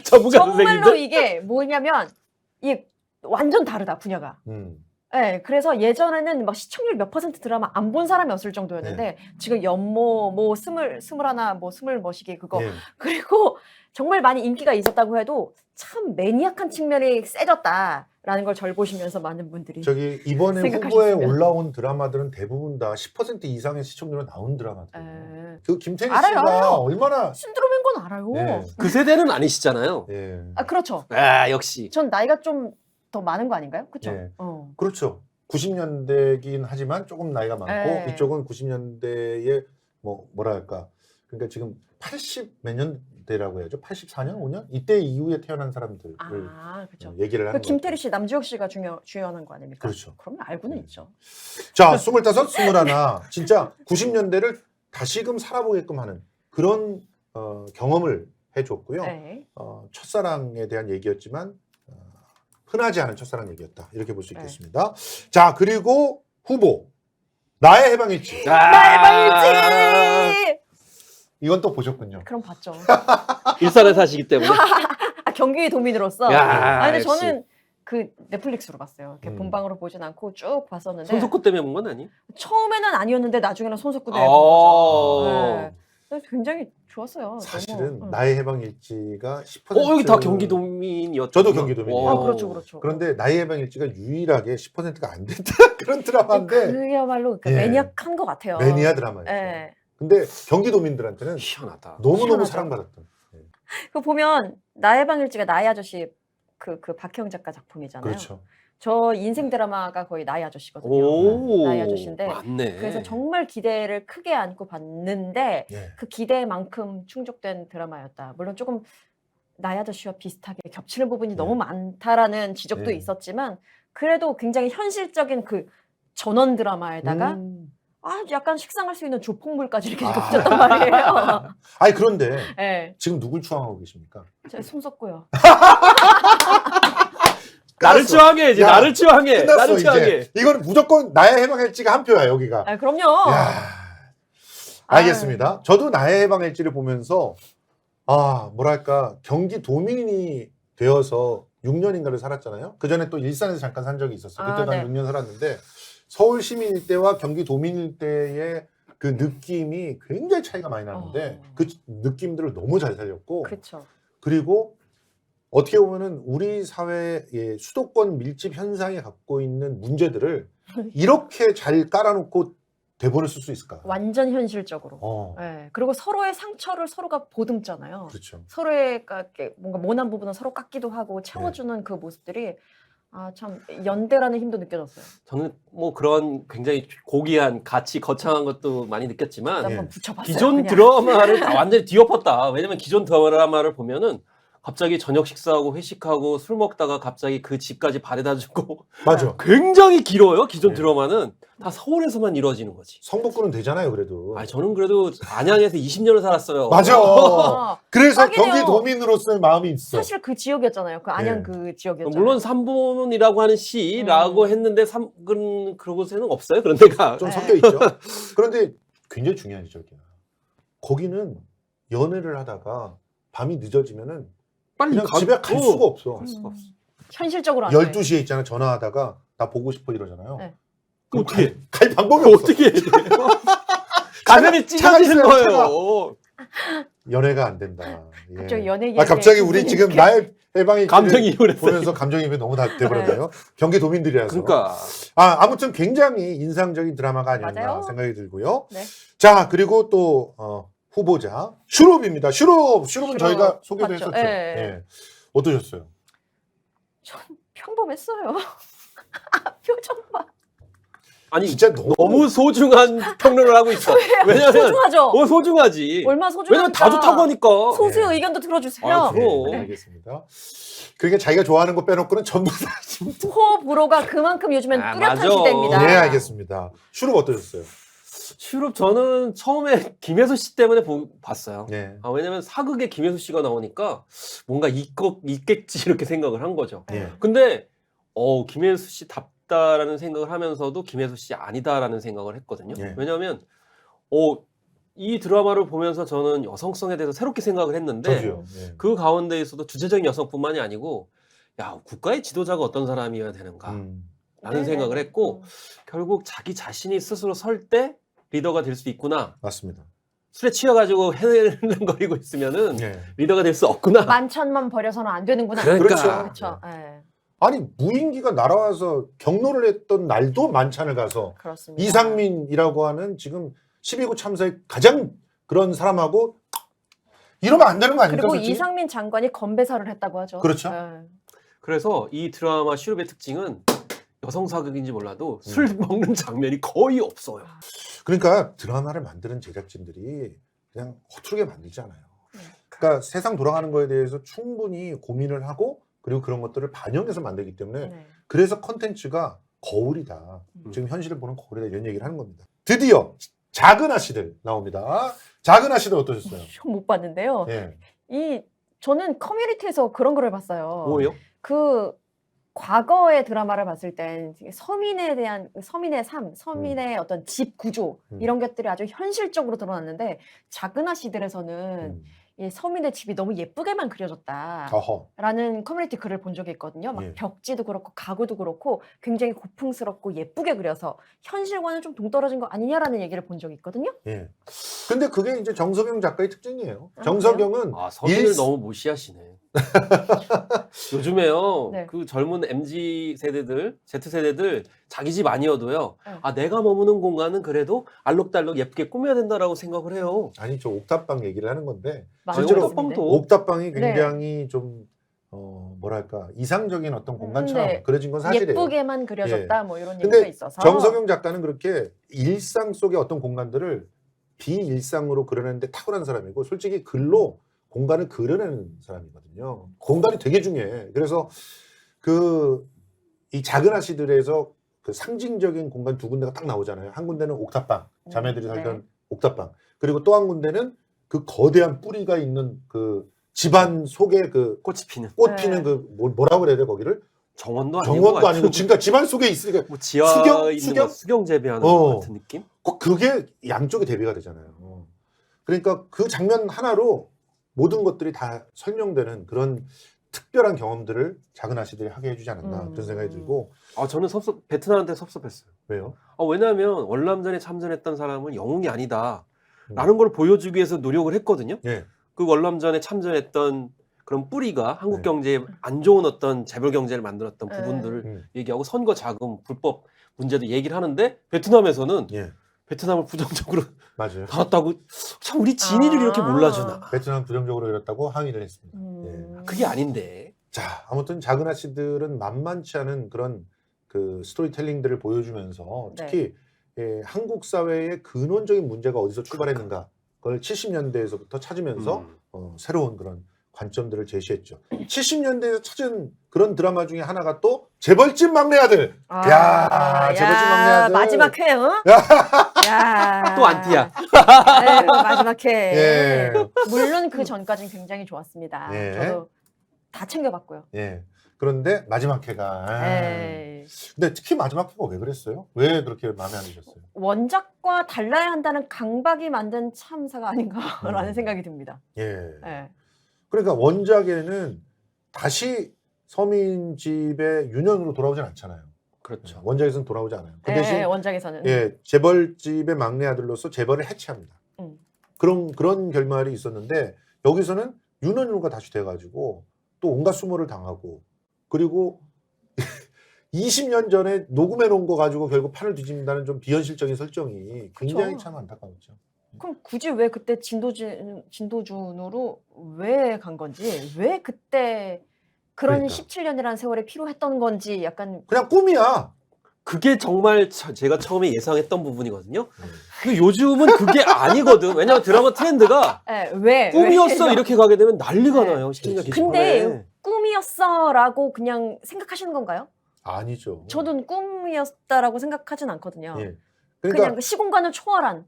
전문가 정말로 선생님들. 이게 뭐냐면 이게 완전 다르다 분야가. 네, 그래서 예전에는 막 시청률 몇 퍼센트 드라마 안 본 사람이 없을 정도였는데 지금 연모 뭐 스물하나 뭐 스물 머시기 그거 예. 그리고 정말 많이 인기가 있었다고 해도 참 매니악한 측면이 세졌다라는 걸 절 보시면서 많은 분들이 저기 이번에 생각하셨으면. 후보에 올라온 드라마들은 대부분 다 10% 이상의 시청률로 나온 드라마들이에요. 에... 그 김태리 알아요, 씨가 알아요. 얼마나 신드롬인 건 알아요. 예. 그 세대는 아니시잖아요. 예. 아 그렇죠. 아, 역시. 전 나이가 좀 더 많은 거 아닌가요? 그렇죠. 예. 어. 그렇죠. 90년대긴 하지만 조금 나이가 많고 네. 이쪽은 90년대에 뭐랄까, 그러니까 지금 80 몇 년대라고 해야죠. 84년, 5년 이때 이후에 태어난 사람들을 아 그렇죠. 얘기를 하는 그 김태리 거예요. 씨, 남주혁 씨가 주연한 거 아닙니까? 그렇죠. 그러면 알고는 있죠. 자, 25, 21 진짜 90년대를 다시금 살아보게끔 하는 그런 경험을 해줬고요. 네. 첫사랑에 대한 얘기였지만 흔하지 않은 첫사랑 얘기였다. 이렇게 볼 수 네. 있겠습니다. 자, 그리고 후보 나의 해방일지. 날발지. 이건 또 보셨군요. 그럼 봤죠. 일산에 사시기 때문에. 아, 경기의 도민으로서. 야, 근데 역시. 저는 그 넷플릭스로 봤어요. 이렇게 음. 본방으로 보진 않고 쭉 봤었는데 손석구 때문에 본 건 아니? 처음에는 아니었는데 나중에는 손석구 대본 어. 거죠. 네. 그래서 굉장히 좋았어요. 사실은 너무. 나의 해방일지가 10% 여기 다 경기도민이었죠. 저도 경기도민이에요. 아 그렇죠, 그렇죠. 그런데 나의 해방일지가 유일하게 10%가 안 됐다 그런 드라마인데 그야말로 그 예. 매니악한 것 같아요. 매니아 드라마였죠. 예. 근데 경기도민들한테는 희한하다. 너무너무 희한하죠. 사랑받았던. 그 보면 나의 방일지가 나의 아저씨 그 박혜영 작가 작품이잖아요. 그렇죠. 저 인생 드라마가 거의 나의 아저씨거든요. 오, 나의 아저씨인데 맞네. 그래서 정말 기대를 크게 안고 봤는데 예. 그 기대만큼 충족된 드라마였다. 물론 조금 나의 아저씨와 비슷하게 겹치는 부분이 너무 많다라는 지적도 네. 있었지만 그래도 굉장히 현실적인 그 전원 드라마에다가 약간 식상할 수 있는 조폭물까지 이렇게 겹쳤단 말이에요. 아니 그런데 네, 지금 누굴 추앙하고 계십니까? 제가 숨었고요. 나를 끝났어. 추앙해, 이제 야, 나를 추앙해. 끝났어 나를 추앙해. 이제. 이건 무조건 나의 해방일지가 한 표야 여기가. 아, 그럼요. 야, 알겠습니다. 저도 나의 해방일지를 보면서 뭐랄까 경기 도민이 되어서 6년인가를 살았잖아요. 그 전에 또 일산에서 잠깐 산 적이 있었어요. 그때도 네. 한 6년 살았는데 서울 시민일 때와 경기 도민일 때의 그 느낌이 굉장히 차이가 많이 나는데 그 느낌들을 너무 잘 살렸고 그렇죠. 그리고 어떻게 보면은 우리 사회의 수도권 밀집 현상이 갖고 있는 문제들을 이렇게 잘 깔아놓고 대본을 쓸 수 있을까? 완전 현실적으로. 어, 네. 그리고 서로의 상처를 서로가 보듬잖아요. 그렇죠. 서로의 뭔가 모난 부분은 서로 깎기도 하고 채워주는 그 모습들이 참 연대라는 힘도 느껴졌어요. 저는 뭐 그런 굉장히 고귀한 가치 거창한 것도 많이 느꼈지만 한번 예. 붙여봤어요. 기존 그냥. 드라마를 다 완전히 뒤엎었다. 왜냐면 기존 드라마를 보면은 갑자기 저녁 식사하고 회식하고 술 먹다가 갑자기 그 집까지 바래다 주고 맞아. 굉장히 길어요. 기존 네. 드라마는 다 서울에서만 이루어지는 거지. 성북구는 되잖아요, 그래도. 저는 그래도 안양에서 20년을 살았어요. 맞아. 그래서 딱이네요. 경기 도민으로서의 마음이 있어. 사실 그 지역이었잖아요. 그 안양 네. 그 지역이었잖아요. 물론 삼본이라고 하는 시라고 했는데 그러고서는 없어요. 그런 데가. 좀 네. 섞여 있죠. 그런데 굉장히 중요한 지적이야. 거기는 연애를 하다가 밤이 늦어지면은 빨리 그냥 집에 갈 수가 없어. 갈 수가 없어. 현실적으로 안 돼. 12시에 있잖아. 전화하다가 나 보고 싶어 이러잖아요. 네. 그럼 어떻게? 갈 방법이 그거 없어. 어떻게 해야 돼요? 가슴이 차가 찢어지는 있어요, 차가. 거예요. 연애가 안 된다. 예. 갑자기 연애 갑자기 우리 지금 나의 해방이 감정이입을 했어요. 보면서 감정이입이 너무 다 돼버렸네요. 경기 도민들이라서. 그러니까 아무튼 굉장히 인상적인 드라마가 아니었나 맞아요. 생각이 들고요. 네. 자, 그리고 또 후보자 슈룹입니다. 슈룹은 저희가 소개도 봤죠. 했었죠. 예. 예. 어떠셨어요? 전 평범했어요. 표정 봐. 아니 진짜 너무 소중한 평론을 하고 있어. 왜냐면 소중하죠. 소중하지. 얼마나 소중합니까? 왜냐면 다 좋다고 하니까. 소수의 네. 의견도 들어주세요. 아, 그럼. 네, 알겠습니다. 그러니까 자기가 좋아하는 거 빼놓고는 전부 다. 호불호가 그만큼 요즘엔 뚜렷한 맞아. 시대입니다. 네, 알겠습니다. 슈룹 어떠셨어요? 슈룹 저는 처음에 김혜수 씨 때문에 봤어요. 네. 왜냐면 사극에 김혜수 씨가 나오니까 뭔가 있겠지 이렇게 생각을 한 거죠. 네. 근데 김혜수 씨 답다라는 생각을 하면서도 김혜수 씨 아니다라는 생각을 했거든요. 예. 왜냐하면 이 드라마를 보면서 저는 여성성에 대해서 새롭게 생각을 했는데 저도요. 네. 그 가운데에서도 주체적인 여성뿐만이 아니고 국가의 지도자가 어떤 사람이어야 되는가 라는 네네. 생각을 했고 결국 자기 자신이 스스로 설 때 리더가 될 수 있구나. 맞습니다. 술에 취해가지고 헤르렁거리고 있으면은 네. 리더가 될 수 없구나. 만천만 버려서는 안 되는구나. 그러니까. 그렇죠. 예. 아니 무인기가 날아와서 경로를 했던 날도 만찬을 가서 그렇습니다. 이상민이라고 하는 지금 12구 참사의 가장 그런 사람하고 이러면 안 되는 거 아닙니까? 그리고 솔직히? 이상민 장관이 건배사를 했다고 하죠. 그렇죠. 예. 그래서 이 드라마 슈룹의 특징은 여성 사극인지 몰라도 술 먹는 장면이 거의 없어요. 그러니까 드라마를 만드는 제작진들이 그냥 허투루게 만들지 않아요. 네. 그러니까 세상 돌아가는 거에 대해서 충분히 고민을 하고 그리고 그런 것들을 반영해서 만들기 때문에 네. 그래서 컨텐츠가 거울이다. 지금 현실을 보는 거울이다 이런 얘기를 하는 겁니다. 드디어 작은 아씨들 나옵니다. 작은 아씨들 어떠셨어요? 못 봤는데요. 예. 저는 커뮤니티에서 그런 거를 봤어요. 뭐예요? 그 과거의 드라마를 봤을 땐 서민에 대한 서민의 삶, 서민의 어떤 집 구조 이런 것들이 아주 현실적으로 드러났는데 작은 아씨들에서는 이 서민의 집이 너무 예쁘게만 그려졌다라는 어허. 커뮤니티 글을 본 적이 있거든요. 막 예. 벽지도 그렇고 가구도 그렇고 굉장히 고풍스럽고 예쁘게 그려서 현실과는 좀 동떨어진 거 아니냐라는 얘기를 본 적이 있거든요. 예. 근데 그게 이제 정석영 작가의 특징이에요. 아, 정석영은 서민을 너무 무시하시네. 요즘에요. 네. 그 젊은 MZ 세대들, Z 세대들 자기 집 아니어도요. 네. 내가 머무는 공간은 그래도 알록달록 예쁘게 꾸며야 된다라고 생각을 해요. 아니 저 옥탑방 얘기를 하는 건데 많이 실제로 들었는데. 옥탑방도 옥탑방이 굉장히 좀 뭐랄까 이상적인 어떤 공간처럼 네. 그려진 건 사실이에요. 예쁘게만 그려졌다 뭐 이런 근데 얘기가 있어서. 정석영 작가는 그렇게 일상 속의 어떤 공간들을 비일상으로 그려내는데 탁월한 사람이고 솔직히 글로 공간을 그려내는 사람이거든요. 공간이 되게 중요해. 그래서 이 작은 아씨들에서 그 상징적인 공간 두 군데가 딱 나오잖아요. 한 군데는 옥탑방, 자매들이 살던 네. 옥탑방. 그리고 또 한 군데는 그 거대한 뿌리가 있는 그 집안 속에 그 꽃이 피는 꽃 피는 네. 뭐라고 그래야 돼 거기를? 정원도 아니고 정원도 아니고 진짜 집안 속에 있으니까 뭐 지하 수경? 있는 수경? 거 수경 재배하는 어. 것 같은 느낌? 꼭 그게 양쪽이 대비가 되잖아요. 그러니까 그 장면 하나로 모든 것들이 다 설명되는 그런 특별한 경험들을 작은 아씨들이 하게 해주지 않았나 그런 생각이 들고. 저는 베트남한테 섭섭했어요. 왜요? 왜냐하면 월남전에 참전했던 사람은 영웅이 아니다 라는 걸 보여주기 위해서 노력을 했거든요. 예. 그 월남전에 참전했던 그런 뿌리가 한국 네. 경제에 안 좋은 어떤 재벌 경제를 만들었던 네. 부분들을 얘기하고 선거 자금 불법 문제도 얘기를 하는데 베트남에서는 예. 베트남을 부정적으로 맞아요. 달았다고. 참 우리 진이를 이렇게 몰라주나. 베트남 부정적으로 이랬다고 항의를 했습니다. 그게 아닌데. 자, 아무튼 작은 아씨들은 만만치 않은 그런 그 스토리텔링들을 보여주면서 특히 한국 사회의 근원적인 문제가 어디서 출발했는가 그걸 70년대에서부터 찾으면서 새로운 그런 관점들을 제시했죠. 70년대에서 찾은 그런 드라마 중에 하나가 또 재벌집 막내 아들. 재벌집 막내 아들. 마지막 회, 응? 야. 또 안티야. 아유, 마지막 회. 예. 물론 그 전까지는 굉장히 좋았습니다. 예. 저도 다 챙겨봤고요. 예. 그런데 마지막 회가. 에이. 근데 특히 마지막 회가 왜 그랬어요? 왜 그렇게 마음에 안 드셨어요? 원작과 달라야 한다는 강박이 만든 참사가 아닌가라는 생각이 듭니다. 예. 예. 그러니까 원작에는 다시 서민 집의 윤현으로 돌아오진 않잖아요. 그렇죠. 원작에서는 돌아오지 않아요. 그 대신 원작에서는. 재벌집의 막내 아들로서 재벌을 해체합니다. 그런 결말이 있었는데 여기서는 윤현우가 다시 돼가지고 또 온갖 수모를 당하고 그리고 20년 전에 녹음해 놓은 거 가지고 결국 판을 뒤집는다는 좀 비현실적인 설정이 굉장히 그쵸. 참 안타까웠죠. 그럼 굳이 왜 그때 진도준으로 왜 간 건지, 왜 그때 그런 그러니까. 17년이라는 세월이 필요했던 건지 약간 그냥 꿈이야. 그게 정말 제가 처음에 예상했던 부분이거든요. 근데 요즘은 그게 아니거든. 왜냐면 드라마 트렌드가 왜 꿈이었어 왜? 이렇게 가게 되면 난리가 네. 나요. 시청자 그렇지. 게시판에. 근데 꿈이었어라고 그냥 생각하시는 건가요? 아니죠. 저는 꿈이었다라고 생각하진 않거든요. 예. 그냥 그러니까 그 시공간을 초월한.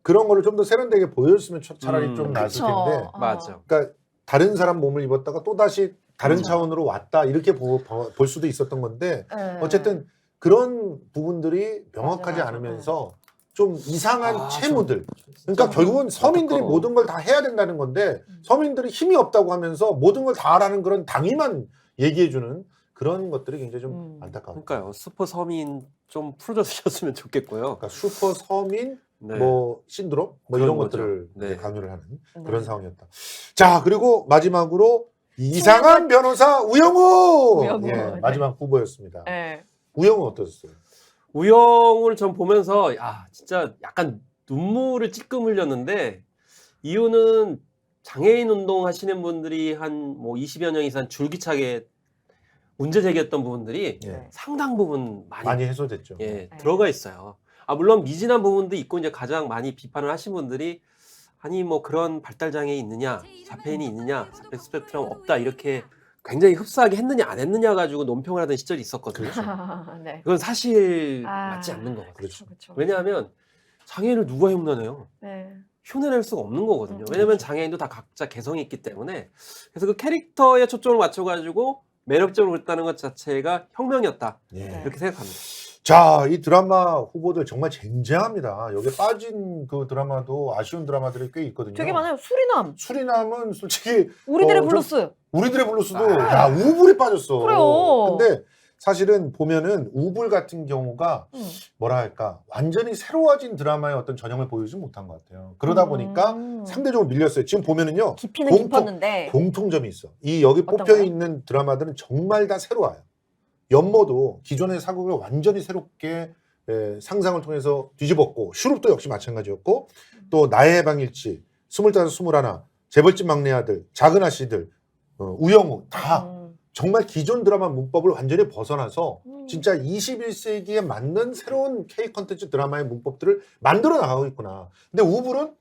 그런 거를 좀 더 세련되게 보여줬으면 차라리 좀 나았을 그쵸. 텐데. 맞아. 그러니까 다른 사람 몸을 입었다가 또 다시 다른 그쵸. 차원으로 왔다 이렇게 볼 수도 있었던 건데 예. 어쨌든 그런 부분들이 명확하지 맞아. 않으면서 좀 이상한 채무들. 좀 그러니까 결국은 서민들이 안타까워. 모든 걸 다 해야 된다는 건데 서민들이 힘이 없다고 하면서 모든 걸 다 하라는 그런 당위만 얘기해주는 그런 것들이 굉장히 좀 안타까워요. 그러니까요. 슈퍼 서민 좀 풀어주셨으면 좋겠고요. 그러니까 슈퍼 서민 네. 뭐 신드롬 뭐 그런 이런 거죠. 것들을 네. 강요를 하는 네. 그런 상황이었다. 자 그리고 마지막으로 이상한 변호사 우영우, 우영우, 예, 네. 마지막 후보였습니다. 예. 우영우 어떠셨어요? 우영우를 전 보면서 진짜 약간 눈물을 찔끔 흘렸는데 이유는 장애인 운동 하시는 분들이 한 뭐 20여 년 이상 줄기차게 문제 제기했던 부분들이 예. 상당 부분 많이 해소됐죠. 들어가 있어요. 물론 미진한 부분도 있고 이제 가장 많이 비판을 하신 분들이 아니 뭐 그런 발달 장애 있느냐, 자폐인이 있느냐, 자폐 스펙트럼 없다 이렇게 굉장히 흡사하게 했느냐 안 했느냐 가지고 논평을 하던 시절이 있었거든요. 그렇죠. 네. 그건 사실 맞지 않는 거거든요. 그렇죠. 그렇죠. 왜냐하면 장애인을 누가 흉내내요? 네. 흉내낼 수가 없는 거거든요. 그렇죠. 왜냐하면 장애인도 다 각자 개성이 있기 때문에 그래서 그 캐릭터에 초점을 맞춰가지고 매력적으로 했다는 것 자체가 혁명이었다 예. 이렇게 생각합니다. 자, 이 드라마 후보들 정말 쟁쟁합니다. 여기 빠진 그 드라마도 아쉬운 드라마들이 꽤 있거든요. 되게 많아요. 수리남, 수리남은 솔직히 우리들의 좀 블루스. 우리들의 블루스도 야 우불이 빠졌어. 그래요. 근데 사실은 보면은 우불 같은 경우가 뭐라 할까 완전히 새로워진 드라마의 어떤 전형을 보여주지 못한 것 같아요. 그러다 보니까 상대적으로 밀렸어요. 지금 보면은요 깊이는 깊었는데 공통점이 있어. 이 여기 어떤 뽑혀 거요? 있는 드라마들은 정말 다 새로워요. 연모도 기존의 사극을 완전히 새롭게 상상을 통해서 뒤집었고 슈룹도 역시 마찬가지였고 또 나의 해방일지 25, 21 재벌집 막내 아들 작은 아씨들 우영우 다 정말 기존 드라마 문법을 완전히 벗어나서 진짜 21세기에 맞는 새로운 K 컨텐츠 드라마의 문법들을 만들어 나가고 있구나. 근데 우불은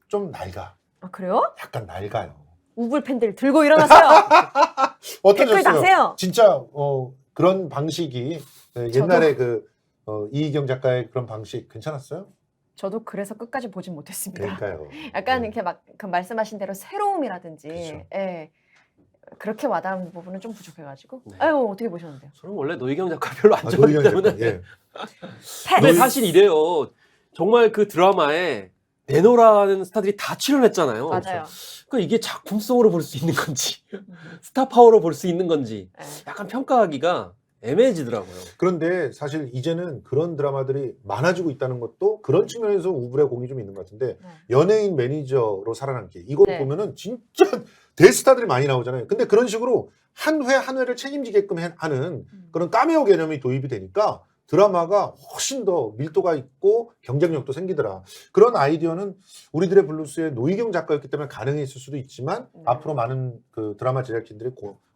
좀 낡아. 아, 그래요? 약간 낡아요. 우불 팬들 들고 일어나세요. 댓글 어떠셨어요? 다세요. 진짜 그런 방식이 옛날에 이희경 작가의 그런 방식 괜찮았어요? 저도 그래서 끝까지 보진 못했습니다. 그러니까요. 약간 네. 이렇게 막 그 말씀하신 대로 새로움이라든지, 그렇죠. 예, 그렇게 와닿는 부분은 좀 부족해가지고. 네. 아유, 어떻게 보셨는데요? 저는 원래 노희경 작가 별로 안 아, 좋아하기 노희경 때문에. 작가, 예. 근데 사실 이래요. 정말 그 드라마에 내노라는 스타들이 다 출연했잖아요. 맞아요. 그러니까 이게 작품성으로 볼 수 있는 건지 스타 파워로 볼 수 있는 건지 예. 약간 평가하기가 애매해지더라고요. 그런데 사실 이제는 그런 드라마들이 많아지고 있다는 것도 그런 측면에서 우불의 공이 좀 있는 것 같은데 네. 연예인 매니저로 살아남기 이거 네. 보면은 진짜 대스타들이 많이 나오잖아요. 근데 그런 식으로 한 회 한 회를 책임지게끔 하는 그런 카메오 개념이 도입이 되니까 드라마가 훨씬 더 밀도가 있고 경쟁력도 생기더라. 그런 아이디어는 우리들의 블루스의 노희경 작가였기 때문에 가능했을 수도 있지만 앞으로 많은 그 드라마 제작진들이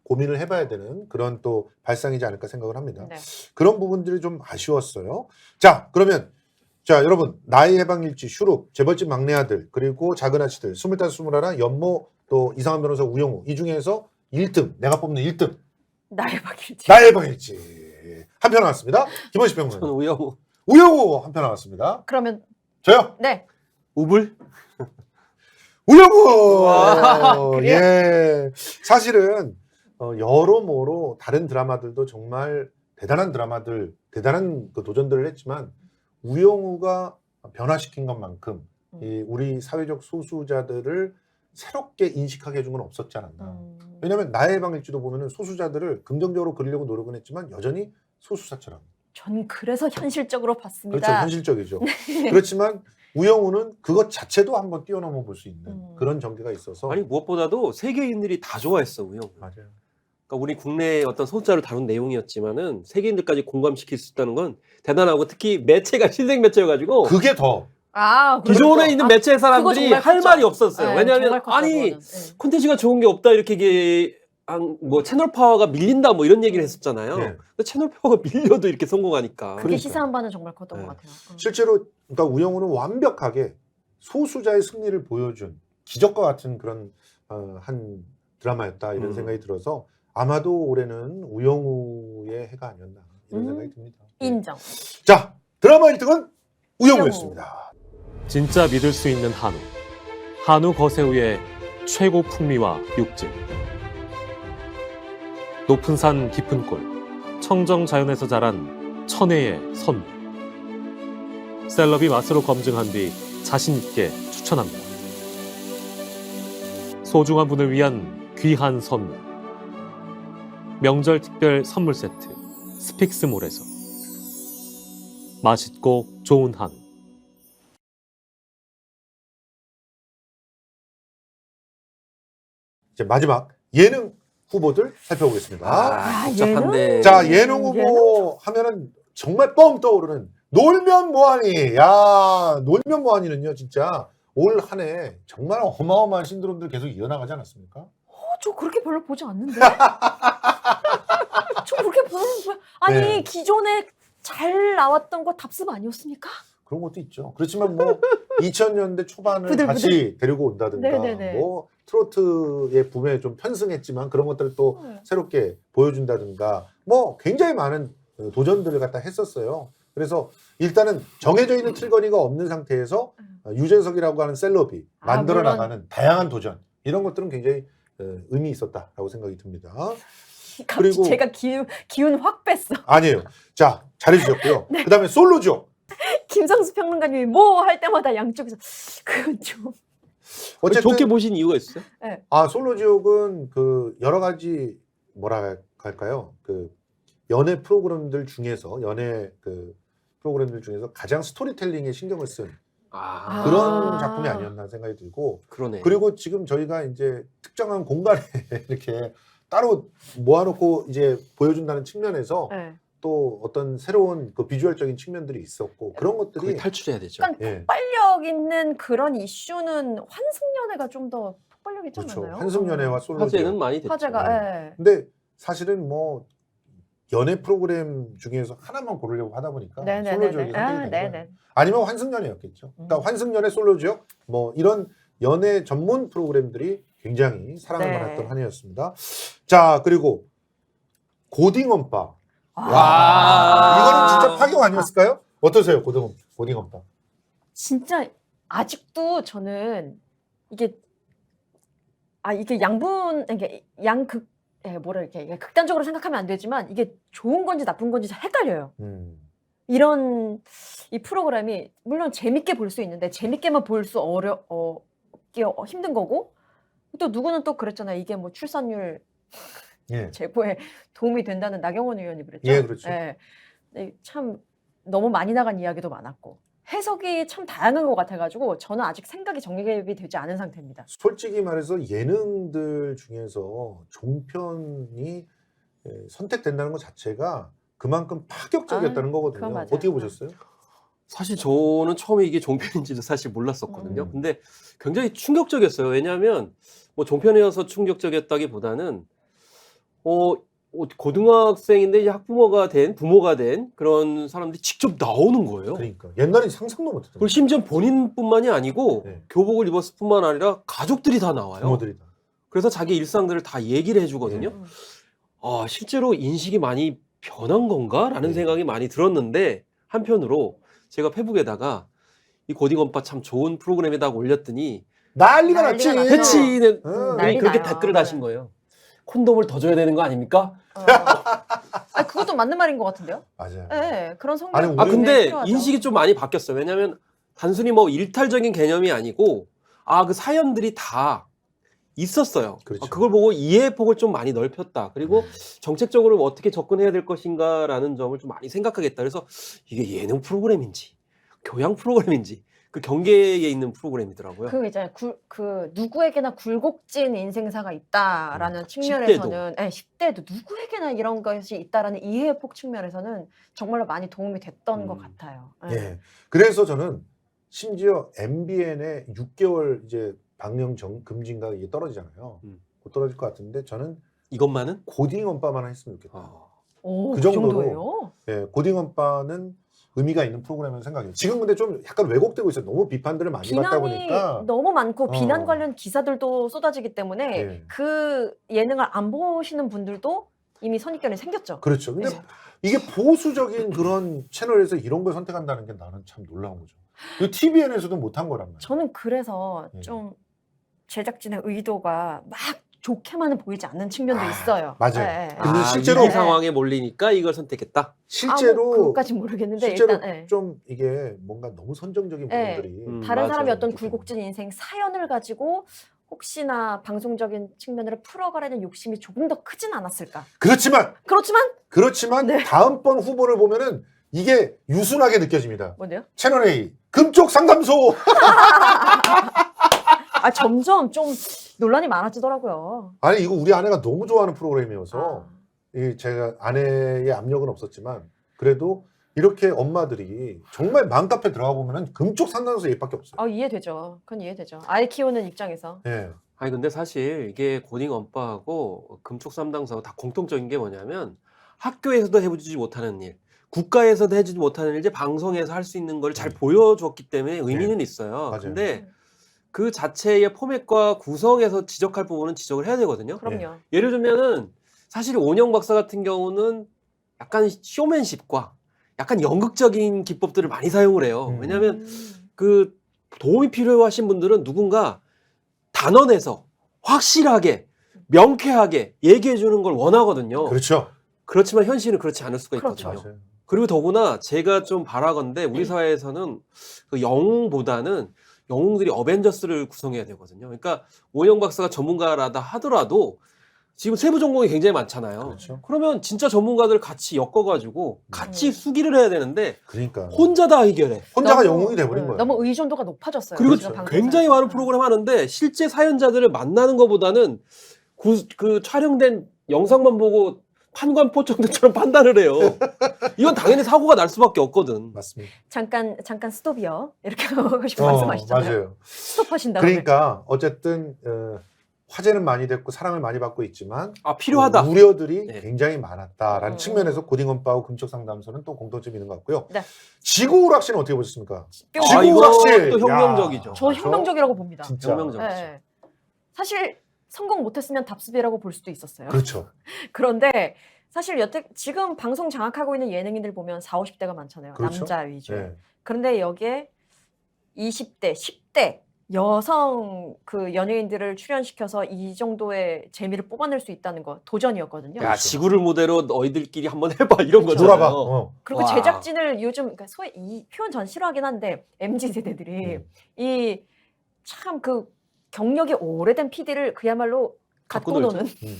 고민을 해봐야 되는 그런 또 발상이지 않을까 생각을 합니다. 네. 그런 부분들이 좀 아쉬웠어요. 자, 그러면 자 여러분 나의 해방일지, 슈룹, 재벌집 막내 아들, 그리고 작은 아씨들, 25, 21, 연모, 또 이상한 변호사 우영우 이 중에서 1등 내가 뽑는 1등 나의 박일지. 나의 해방일지 한 편 나왔습니다. 김원식 저는 평론가 우영우 우영우 한 편 나왔습니다. 그러면 저요 네. 우불 우영우 와, 그래요? 예 사실은 여러모로 다른 드라마들도 정말 대단한 드라마들 대단한 그 도전들을 했지만 우영우가 변화시킨 것만큼 이 우리 사회적 소수자들을 새롭게 인식하게 해준 건 없었지 않았나. 왜냐하면 나의 해방일지도 보면은 소수자들을 긍정적으로 그리려고 노력은 했지만 여전히 소수자처럼. 전 그래서 현실적으로 봤습니다. 그렇죠. 현실적이죠. 그렇지만 우영우는 그것 자체도 한번 뛰어넘어 볼 수 있는 그런 전개가 있어서. 아니 무엇보다도 세계인들이 다 좋아했어 우영우. 맞아요. 그러니까 우리 국내의 어떤 소수자를 다룬 내용이었지만은 세계인들까지 공감시킬 수 있다는 건 대단하고 특히 매체가 신생 매체여가지고 그게 더 아, 기존에 그렇죠. 있는 아, 매체 그거 사람들이 정말 할 컸죠. 말이 없었어요. 네, 왜냐하면 정말 컸죠, 아니 그거는. 네. 콘텐츠가 좋은 게 없다 이렇게 뭐 채널 파워가 밀린다 뭐 이런 얘기를 했었잖아요. 네. 근데 채널 파워가 밀려도 이렇게 성공하니까. 그게 그러니까요. 시사한 바는 정말 컸던 네. 것 같아요. 실제로 그러니까 우영우는 완벽하게 소수자의 승리를 보여준 기적과 같은 그런 한 드라마였다 이런 생각이 들어서 아마도 올해는 우영우의 해가 아니었나 이런 생각이 듭니다. 네. 인정. 자 드라마 1등은 우영우였습니다. 진짜 믿을 수 있는 한우. 한우 거세우의 최고 풍미와 육질. 높은 산 깊은 골. 청정 자연에서 자란 천혜의 선물. 셀럽이 맛으로 검증한 뒤 자신 있게 추천합니다. 소중한 분을 위한 귀한 선물. 명절 특별 선물 세트 스픽스몰에서. 맛있고 좋은 한우. 이제 마지막 예능 후보들 살펴보겠습니다. 복잡한데. 자 예능 후보 하면은 정말 뻥 떠오르는 놀면 뭐하니. 야 놀면 뭐하니는요 진짜 올 한 해 정말 어마어마한 신드롬들 계속 이어나가지 않았습니까? 저 그렇게 별로 보지 않는데? 저 그렇게 보는 거야. 아니 네. 기존에 잘 나왔던 거 답습 아니었습니까? 그런 것도 있죠. 그렇지만 뭐 2000년대 초반을 부들부들. 다시 데리고 온다든가 네네네. 뭐 트로트의 붐에 좀 편승했지만 그런 것들을 또 새롭게 보여준다든가 뭐 굉장히 많은 도전들을 갖다 했었어요. 그래서 일단은 정해져 있는 틀거리가 없는 상태에서 유재석이라고 하는 셀럽이 만들어 물론. 나가는 다양한 도전 이런 것들은 굉장히 의미 있었다라고 생각이 듭니다. 갑자기 그리고- 제가 기운 확 뺐어. 아니에요. 자 잘해주셨고요. 네. 그다음에 솔로죠. 김성수 평론가님이 뭐 할 때마다 양쪽에서 그건 좀. 어쨌든 좋게 보신 이유가 있어요? 솔로지옥은 그 여러 가지 뭐라 할까요? 그 연애 프로그램들 중에서 가장 스토리텔링에 신경을 쓴 그런 작품이 아니었나 생각이 들고 그러네. 그리고 지금 저희가 이제 특정한 공간에 이렇게 따로 모아놓고 이제 보여준다는 측면에서 네. 또 어떤 새로운 그 비주얼적인 측면들이 있었고 그런 거기 것들이 탈출해야 되죠. 약간 예. 폭발력 있는 그런 이슈는 환승연애가 좀 더 폭발력 있지 그렇죠. 않나요? 한승연애와 솔로지옥. 화제는 많이 됐죠. 화제가 예. 근데 사실은 뭐 연애 프로그램 중에서 하나만 고르려고 하다 보니까 솔로 지역이 선택이 된 거예요. 네네. 아니면 환승연애였겠죠. 그러니까 환승연애, 솔로 지역 뭐 이런 연애 전문 프로그램들이 굉장히 사랑을 네. 받았던 한 해였습니다. 자, 그리고 고딩언빠. 아. 이거는 진짜 파격 아니었을까요? 어떠세요, 고딩언빠? 진짜 아직도 저는 이게 이게 양분 이게 양극 뭐라 이렇게 극단적으로 생각하면 안 되지만 이게 좋은 건지 나쁜 건지 잘 헷갈려요. 이런 이 프로그램이 물론 재밌게 볼 수 있는데 재밌게만 볼 수 힘든 거고 또 누구는 또 그랬잖아요. 이게 뭐 출산율 예. 제고에 도움이 된다는 나경원 의원이 그랬죠. 예, 그렇죠. 예. 근데 참 너무 많이 나간 이야기도 많았고 해석이 참 다양한 것 같아가지고 저는 아직 생각이 정립이 되지 않은 상태입니다. 솔직히 말해서 예능들 중에서 종편이 선택된다는 것 자체가 그만큼 파격적이었다는 거거든요. 그건 맞아요. 어떻게 보셨어요? 사실 저는 처음에 이게 종편인지도 사실 몰랐었거든요. 음. 근데 굉장히 충격적이었어요. 왜냐하면 뭐 종편이어서 충격적이었다기보다는 고등학생인데 이제 학부모가 된 부모가 된 그런 사람들이 직접 나오는 거예요. 그러니까 옛날에 상상도 못했던 그리고 심지어 본인뿐만이 아니고 네. 교복을 입었을 뿐만 아니라 가족들이 다 나와요. 부모들이 다. 그래서 자기 일상들을 다 얘기를 해주거든요. 음. 실제로 인식이 많이 변한 건가라는 네. 생각이 많이 들었는데 한편으로 제가 페북에다가 이 고딩언빠 참 좋은 프로그램에다가 올렸더니 난리가 난리가 났지. 났죠. 해치는 난리 그렇게 나요. 댓글을 다신 거예요. 콘돔을 더 줘야 되는 거 아닙니까? 그것도 맞는 말인 것 같은데요? 맞아요. 네, 그런 성격. 아니, 우리- 근데 필요하죠. 인식이 좀 많이 바뀌었어요. 왜냐하면 단순히 뭐 일탈적인 개념이 아니고 그 사연들이 다 있었어요. 그렇죠. 그걸 보고 이해의 폭을 좀 많이 넓혔다. 그리고 정책적으로 뭐 어떻게 접근해야 될 것인가라는 점을 좀 많이 생각하겠다. 그래서 이게 예능 프로그램인지 교양 프로그램인지 그 경계에 있는 프로그램이더라고요. 그 이제 그 누구에게나 굴곡진 인생사가 있다라는 측면에서는 10대도 누구에게나 이런 것이 있다라는 이해의 폭 측면에서는 정말로 많이 도움이 됐던 것 같아요. 예. 예. 그래서 저는 심지어 MBN의 6개월 이제 방영 금지인가 이게 떨어지잖아요. 곧 떨어질 것 같은데 저는 이것만은 고딩언빠만 했으면 좋겠다. 오, 그 그 정도로. 정도예요? 예, 고딩언빠는 의미가 있는 프로그램이라는 생각이에요. 지금 근데 좀 약간 왜곡되고 있어요. 너무 비판들을 많이 받다 비난이 보니까. 너무 많고 비난 어. 관련 기사들도 쏟아지기 때문에 예. 그 예능을 안 보시는 분들도 이미 선입견이 생겼죠. 그렇죠. 근데 네. 이게 보수적인 그런 채널에서 이런 걸 선택한다는 게 나는 참 놀라운 거죠. 이 TVN에서도 못한 거란 말이에요. 저는 그래서 예. 좀 제작진의 의도가 막 좋게만은 보이지 않는 측면도 있어요. 맞아요. 예, 예. 근데 실제로- 위기 상황에 몰리니까 이걸 선택했다. 실제로 뭐 그것까진 모르겠는데 실제로 일단 예. 좀 이게 뭔가 너무 선정적인 예. 부분들이 다른 맞아요. 사람의 어떤 느끼는 굴곡진 인생 사연을 가지고 혹시나 방송적인 측면으로 풀어가려는 욕심이 조금 더 크진 않았을까. 그렇지만 네. 다음번 후보를 보면은 이게 유순하게 느껴집니다. 뭔데요? 채널 A 금쪽 상담소. 점점 좀 논란이 많아지더라고요. 아니 이거 우리 아내가 너무 좋아하는 프로그램이어서 아. 이 제가 아내의 압력은 없었지만 그래도 이렇게 엄마들이 정말 맘카페 들어가 보면은 금쪽 상담소 얘기밖에 없어요. 이해되죠. 그건 이해되죠. 아이 키우는 입장에서. 예. 아니 근데 사실 이게 고딩언빠하고 금쪽 삼당사하고 다 공통적인 게 뭐냐면 학교에서도 해주지 못하는 일, 국가에서도 해주지 못하는 일, 이제 방송에서 할 수 있는 걸 잘 보여줬기 때문에 의미는 있어요. 맞아요. 근데 그 자체의 포맷과 구성에서 지적할 부분은 지적을 해야 되거든요. 그럼요. 예를 들면은 사실 오은영 박사 같은 경우는 약간 쇼맨십과 약간 연극적인 기법들을 많이 사용을 해요. 왜냐하면 그 도움이 필요하신 분들은 누군가 단언해서 확실하게 명쾌하게 얘기해 주는 걸 원하거든요. 그렇죠. 그렇지만 현실은 그렇지 않을 수가 그렇죠. 있거든요. 맞아요. 그리고 더구나 제가 좀 바라건대 우리 사회에서는 그 영웅보다는 영웅들이 어벤져스를 구성해야 되거든요. 그러니까 오은영 박사가 전문가라다 하더라도 지금 세부 전공이 굉장히 많잖아요. 그렇죠. 그러면 진짜 전문가들 같이 엮어가지고 같이 수기를 해야 되는데 그러니까 혼자 다 해결해. 혼자가 너무, 영웅이 돼버린 거예요. 너무 의존도가 높아졌어요. 그리고 지금 방송에서. 굉장히 많은 프로그램 하는데 실제 사연자들을 만나는 것보다는 그 촬영된 영상만 보고 판관 포청들처럼 판단을 해요. 이건 당연히 사고가 날 수밖에 없거든. 맞습니다. 잠깐 스톱이요. 이렇게 하고 싶은 말씀하시잖아요. 맞아요. 스톱하신다고. 그러니까 어쨌든 화제는 많이 됐고 사랑을 많이 받고 있지만 필요하다. 우려들이 네. 굉장히 많았다라는 측면에서 고딩언바하고 금쪽상담소는 또 공통점이 있는 것 같고요. 네. 지구오락실은 어떻게 보셨습니까? 아, 지구오락실 이거 또 혁명적이죠. 저 혁명적이라고 봅니다. 진짜 혁명적이죠. 네. 사실 성공 못했으면 답습이라고 볼 수도 있었어요. 그렇죠. 그런데 사실 여태 지금 방송 장악하고 있는 예능인들 보면 40, 50대가 많잖아요. 그렇죠. 남자 위주. 네. 그런데 여기에 20대, 10대 여성 그 연예인들을 출연시켜서 이 정도의 재미를 뽑아낼 수 있다는 거 도전이었거든요. 야, 지구를 무대로 너희들끼리 한번 해봐 이런 그렇죠. 거잖아요. 놀아봐. 그리고 와. 제작진을 요즘 그러니까 소위 이 표현 전 싫어하긴 한데 MZ 세대들이 이 참 그 경력이 오래된 PD를 그야말로 갖고 갖고 놀죠. 노는 음.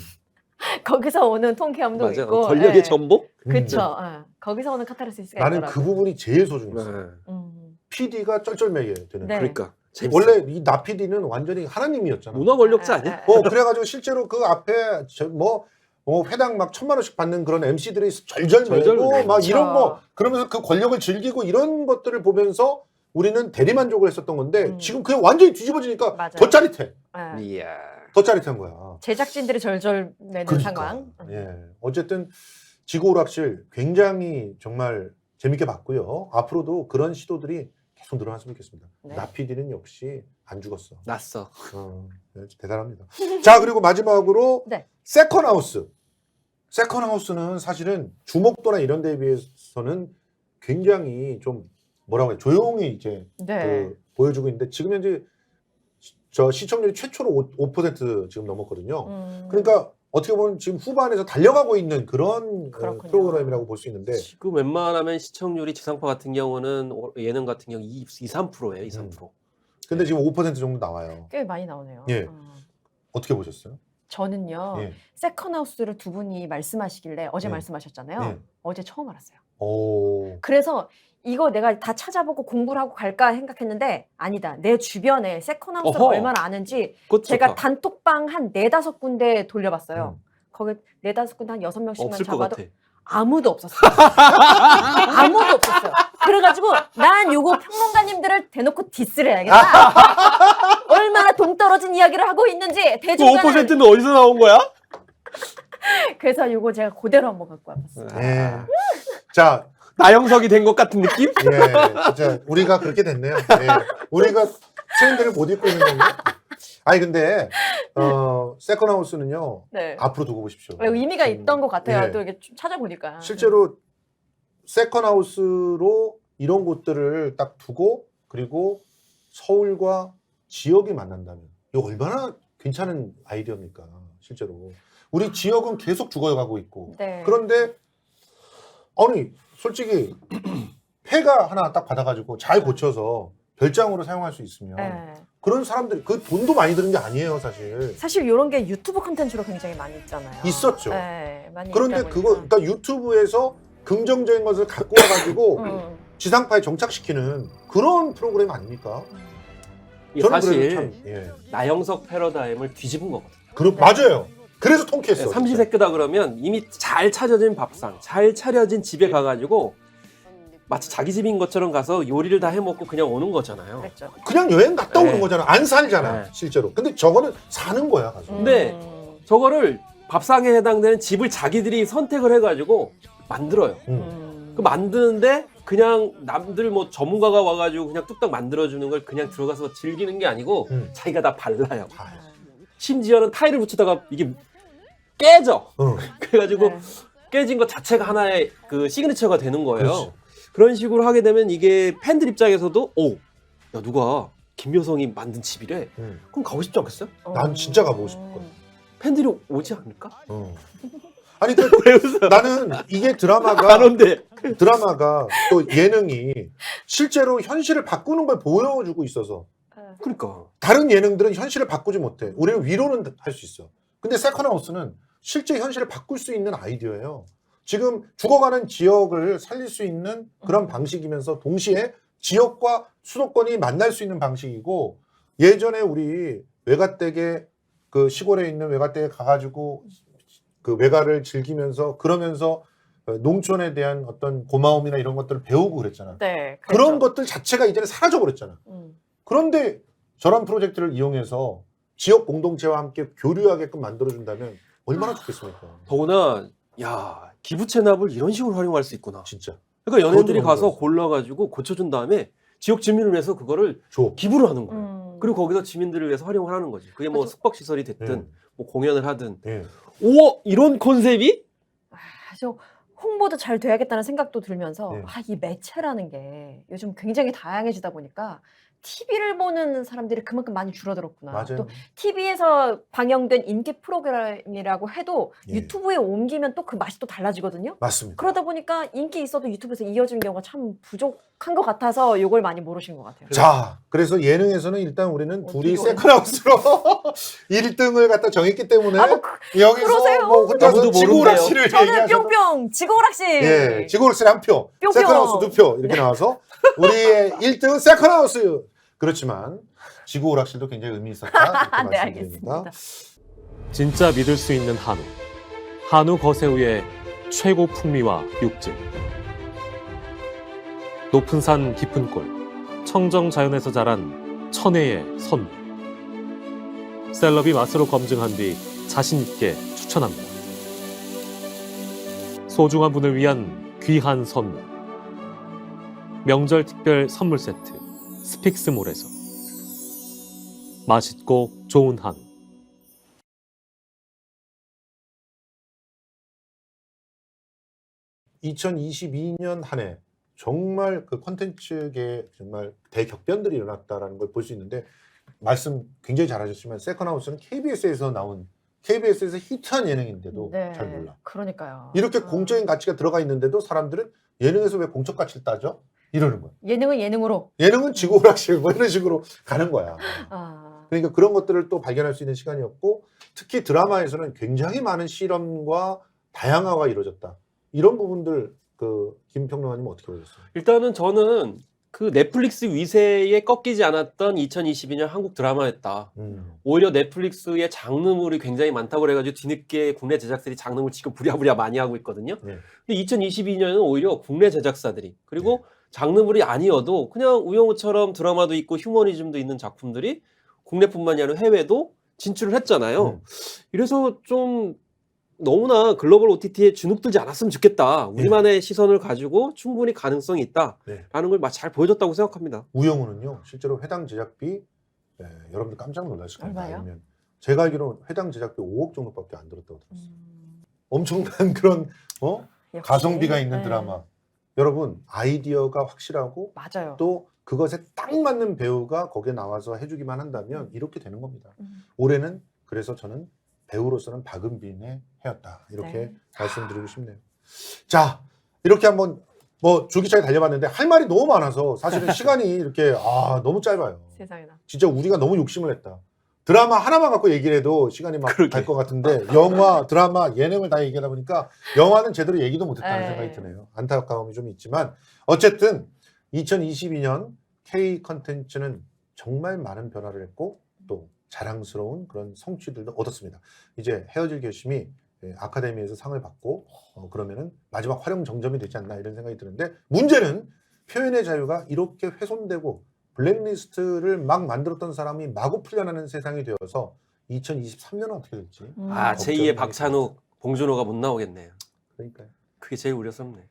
거기서 오는 통쾌함도 맞아요. 있고 권력의 예. 전복? 그렇죠. 예. 거기서 오는 카타르시스가 나는 있더라고요. 그 부분이 제일 소중했어. 네. 음. PD가 쩔쩔매게 되는. 네. 그러니까 재밌어. 원래 이 나 PD는 완전히 하나님이었잖아. 문화 권력자 아니야? 그래가지고 실제로 그 앞에 회당 막 1,000만 원씩 받는 그런 MC들이 절절 절절 매고 매고. 막 이런 그렇죠. 거 그러면서 그 권력을 즐기고 이런 것들을 보면서 우리는 대리만족을 했었던 건데 지금 그게 완전히 뒤집어지니까 맞아요. 더 짜릿해. 예. 이야. 더 짜릿한 거야. 제작진들이 절절 내는 그러니까. 상황. 예. 어쨌든 지구오락실 굉장히 정말 재밌게 봤고요. 앞으로도 그런 시도들이 계속 늘어났으면 좋겠습니다. 네. 나 PD는 역시 안 죽었어. 났어. 네, 대단합니다. 자, 그리고 마지막으로 네. 세컨하우스. 세컨하우스는 사실은 주목도나 이런 데에 비해서는 굉장히 좀 뭐라고 해요? 조용히 이제 네. 그 보여주고 있는데 지금 현재 저 시청률이 최초로 5% 지금 넘었거든요. 그러니까 어떻게 보면 지금 후반에서 달려가고 있는 그런 그렇군요. 프로그램이라고 볼 수 있는데 지금 웬만하면 시청률이 지상파 같은 경우는 예능 같은 경우 2, 3%예요. 2, 3%. 근데 지금 5% 정도 나와요. 꽤 많이 나오네요. 예. 어떻게 보셨어요? 저는요. 예. 세컨하우스를 두 분이 말씀하시길래 어제 예. 말씀하셨잖아요. 예. 어제 처음 알았어요. 오. 그래서 이거 내가 다 찾아보고 공부를 하고 갈까 생각했는데 아니다. 내 주변에 세컨하우스를 어허. 얼마나 아는지 그것도 제가 좋다. 단톡방 한 4-5군데 돌려봤어요. 음. 거기 4-5군데 한 6명씩만 없을 것 잡아도 같아. 아무도 없었어요. 아무도 없었어요. 그래가지고 난 요거 평론가님들을 대놓고 디스를 해야겠다. 얼마나 동떨어진 이야기를 하고 있는지 그 대중간에 5%는 어디서 나온 거야? 그래서 요거 제가 그대로 한번 갖고 와봤어요. 예. 자, 나영석이 된 것 같은 느낌? 예, 진짜 우리가 그렇게 됐네요. 예. 우리가 트렌드를 못 읽고 있는 건데. 아니 근데 세컨하우스는요 네. 앞으로 두고 보십시오. 의미가 있던 것 같아요. 예. 또 이렇게 좀 찾아보니까. 실제로 세컨하우스로 이런 곳들을 딱 두고 그리고 서울과 지역이 만난다면 이거 얼마나 괜찮은 아이디어입니까? 실제로 우리 지역은 계속 죽어가고 있고 네. 그런데 아니 솔직히 폐가 하나 딱 받아가지고 잘 고쳐서 별장으로 사용할 수 있으면 네. 그런 사람들 그 돈도 많이 드는 게 아니에요 사실. 사실 이런 게 유튜브 콘텐츠로 굉장히 많이 있잖아요. 있었죠. 네, 많이 그런데 있다 그거 보니까. 그러니까 유튜브에서 긍정적인 것을 갖고 와가지고 지상파에 정착시키는 그런 프로그램 아닙니까? 이게 저는 사실 그래서 참, 예. 나영석 패러다임을 뒤집은 거거든. 네. 맞아요. 그래서 통쾌했어. 삼시세끼다 그러면 이미 잘 차려진 밥상, 잘 차려진 집에 가가지고 마치 자기 집인 것처럼 가서 요리를 다 해먹고 그냥 오는 거잖아요. 그랬죠. 그냥 여행 갔다 오는 네. 거잖아. 안 살잖아, 네. 실제로. 근데 저거는 사는 거야, 가서. 근데 저거를 밥상에 해당되는 집을 자기들이 선택을 해가지고 만들어요. 그 만드는데 그냥 남들 뭐 전문가가 와가지고 그냥 뚝딱 만들어주는 걸 그냥 들어가서 즐기는 게 아니고 자기가 다 발라요. 다. 심지어는 타일을 붙이다가 이게 깨져. 그래가지고 네. 깨진 것 자체가 하나의 그 시그니처가 되는 거예요. 그렇지. 그런 식으로 하게 되면 이게 팬들 입장에서도 야 누가 김여성이 만든 집이래. 그럼 가고 싶지 않겠어요? 난 진짜 가보고 싶거든. 팬들이 오지 않을까? 아니, 그, 왜 웃어요? 나는 이게 안 드라마가 온대. 또 예능이 실제로 현실을 바꾸는 걸 보여주고 있어서 그러니까. 다른 예능들은 현실을 바꾸지 못해. 우리는 위로는 할 수 있어. 근데 세컨하우스는 실제 현실을 바꿀 수 있는 아이디어예요. 지금 죽어가는 지역을 살릴 수 있는 그런 방식이면서 동시에 지역과 수도권이 만날 수 있는 방식이고 예전에 우리 외가댁에 그 시골에 있는 외가댁에 가가지고 그 외가를 즐기면서 그러면서 농촌에 대한 어떤 고마움이나 이런 것들을 배우고 그랬잖아. 네, 그런 것들 자체가 이제는 사라져 버렸잖아. 음. 그런데 저런 프로젝트를 이용해서 지역 공동체와 함께 교류하게끔 만들어준다면 얼마나 좋겠습니까? 더구나 야 기부 체납을 이런 식으로 활용할 수 있구나. 진짜. 그러니까 연예인들이 그것도 가서 너무 골라가지고 고쳐준 다음에 지역 주민을 위해서 그거를 줘. 기부를 하는 거예요. 그리고 거기서 지민들을 위해서 활용을 하는 거지. 그게 뭐 그렇죠. 숙박 시설이 됐든 뭐 공연을 하든. 예. 오 이런 컨셉이? 아주 홍보도 잘 돼야겠다는 생각도 들면서 네. 이 매체라는 게 요즘 굉장히 다양해지다 보니까 TV를 보는 사람들이 그만큼 많이 줄어들었구나. 맞아요. 또 TV에서 방영된 인기 프로그램이라고 해도 예. 유튜브에 옮기면 또 그 맛이 또 달라지거든요. 맞습니다. 그러다 보니까 인기 있어도 유튜브에서 이어지는 경우가 참 부족한 것 같아서 이걸 많이 모르신 것 같아요. 자, 그래서 예능에서는 일단 우리는 둘이 어떻게 세컨하우스로 1등을 갖다 정했기 때문에 뭐 여기서 그러세요? 뭐 혼자서 아무도 지구오락실을 저는 얘기하셔도 뿅뿅 지구오락실. 예, 지구오락실 한 표, 뿅뿅. 세컨하우스 2표 이렇게 나와서 우리의 1등은 세컨하우스. 그렇지만 지구오락실도 굉장히 의미 있었다 이렇게 네, 말씀드립니다. 알겠습니다. 진짜 믿을 수 있는 한우. 한우 거세우의 최고 풍미와 육질. 높은 산 깊은 골. 청정 자연에서 자란 천혜의 선물. 셀럽이 맛으로 검증한 뒤 자신 있게 추천합니다. 소중한 분을 위한 귀한 선물. 명절 특별 선물 세트. 스픽스몰에서. 맛있고 좋은 한우. 2022년 한 해 정말 그 콘텐츠계에 정말 대격변들이 일어났다라는 걸 볼 수 있는데 말씀 굉장히 잘하셨지만 세컨하우스는 KBS에서 나온 KBS에서 히트한 예능인데도 네, 잘 몰라. 그러니까요. 이렇게 공적인 가치가 들어가 있는데도 사람들은 예능에서 왜 공적 가치를 따져? 이러는 거야. 예능은 예능으로. 예능은 지구오락실 뭐 이런 식으로 가는 거야. 아, 그러니까 그런 것들을 또 발견할 수 있는 시간이었고 특히 드라마에서는 굉장히 많은 실험과 다양화가 이루어졌다. 이런 부분들 그 김평론가님 어떻게 보셨어요? 일단은 저는 그 넷플릭스 위세에 꺾이지 않았던 2022년 한국 드라마였다. 오히려 넷플릭스의 장르물이 굉장히 많다고 그래가지고 뒤늦게 국내 제작사들이 장르물 지금 부랴부랴 많이 하고 있거든요. 네. 근데 2022년은 오히려 국내 제작사들이 그리고 장르물이 아니어도 그냥 우영우처럼 드라마도 있고 휴머니즘도 있는 작품들이 국내뿐만이 아니라 해외도 진출을 했잖아요. 이래서 좀 너무나 글로벌 OTT에 주눅들지 않았으면 좋겠다. 우리만의 시선을 가지고 충분히 가능성이 있다라는 걸 잘 보여줬다고 생각합니다. 우영우는요 실제로 회당 제작비 여러분들 깜짝 놀라실 겁니다. 얼마요? 아니면 제가 알기로는 회당 제작비 5억 정도밖에 안 들었다고 들었어요. 엄청난 그런 역시. 가성비가 있는 네. 드라마. 여러분 아이디어가 확실하고 맞아요. 또 그것에 딱 맞는 배우가 거기에 나와서 해주기만 한다면 이렇게 되는 겁니다. 올해는 그래서 저는 배우로서는 박은빈의 해였다. 이렇게 네. 말씀드리고 싶네요. 자, 이렇게 한번 뭐 줄기차게 달려봤는데 할 말이 너무 많아서 사실은 시간이 이렇게 너무 짧아요. 세상에나. 진짜 우리가 너무 욕심을 냈다. 드라마 하나만 갖고 얘기를 해도 시간이 막 그러게. 갈 것 같은데 영화, 드라마, 예능을 다 얘기하다 보니까 영화는 제대로 얘기도 못했다는 에이. 생각이 드네요. 안타까움이 좀 있지만 어쨌든 2022년 K 컨텐츠는 정말 많은 변화를 했고 또 자랑스러운 그런 성취들도 얻었습니다. 이제 헤어질 결심이 아카데미에서 상을 받고 그러면은 마지막 활용 정점이 되지 않나 이런 생각이 드는데 문제는 표현의 자유가 이렇게 훼손되고 블랙리스트를 막 만들었던 사람이 마구 풀려나는 세상이 되어서 2023년은 어떻게 될지. 제2의 박찬욱, 봉준호가 못 나오겠네요. 그러니까요. 그게 제일 우려스럽네.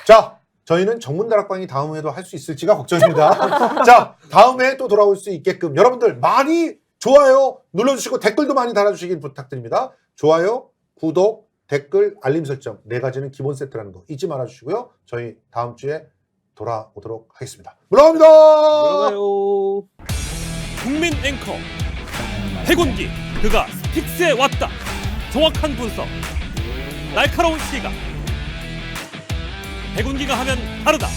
자, 저희는 정문다락방이 다음 해도 할 수 있을지가 걱정입니다. 자, 다음 해에 또 돌아올 수 있게끔 여러분들 많이 좋아요 눌러주시고 댓글도 많이 달아주시길 부탁드립니다. 좋아요, 구독, 댓글, 알림 설정 4가지는 기본 세트라는 거 잊지 말아주시고요. 저희 다음 주에 돌아오도록 하겠습니다. 물러갑니다. 들어가요. 국민 앵커 해군기 그가 스픽스에 왔다. 정확한 분석, 날카로운 시각. 해군기가 하면 다르다.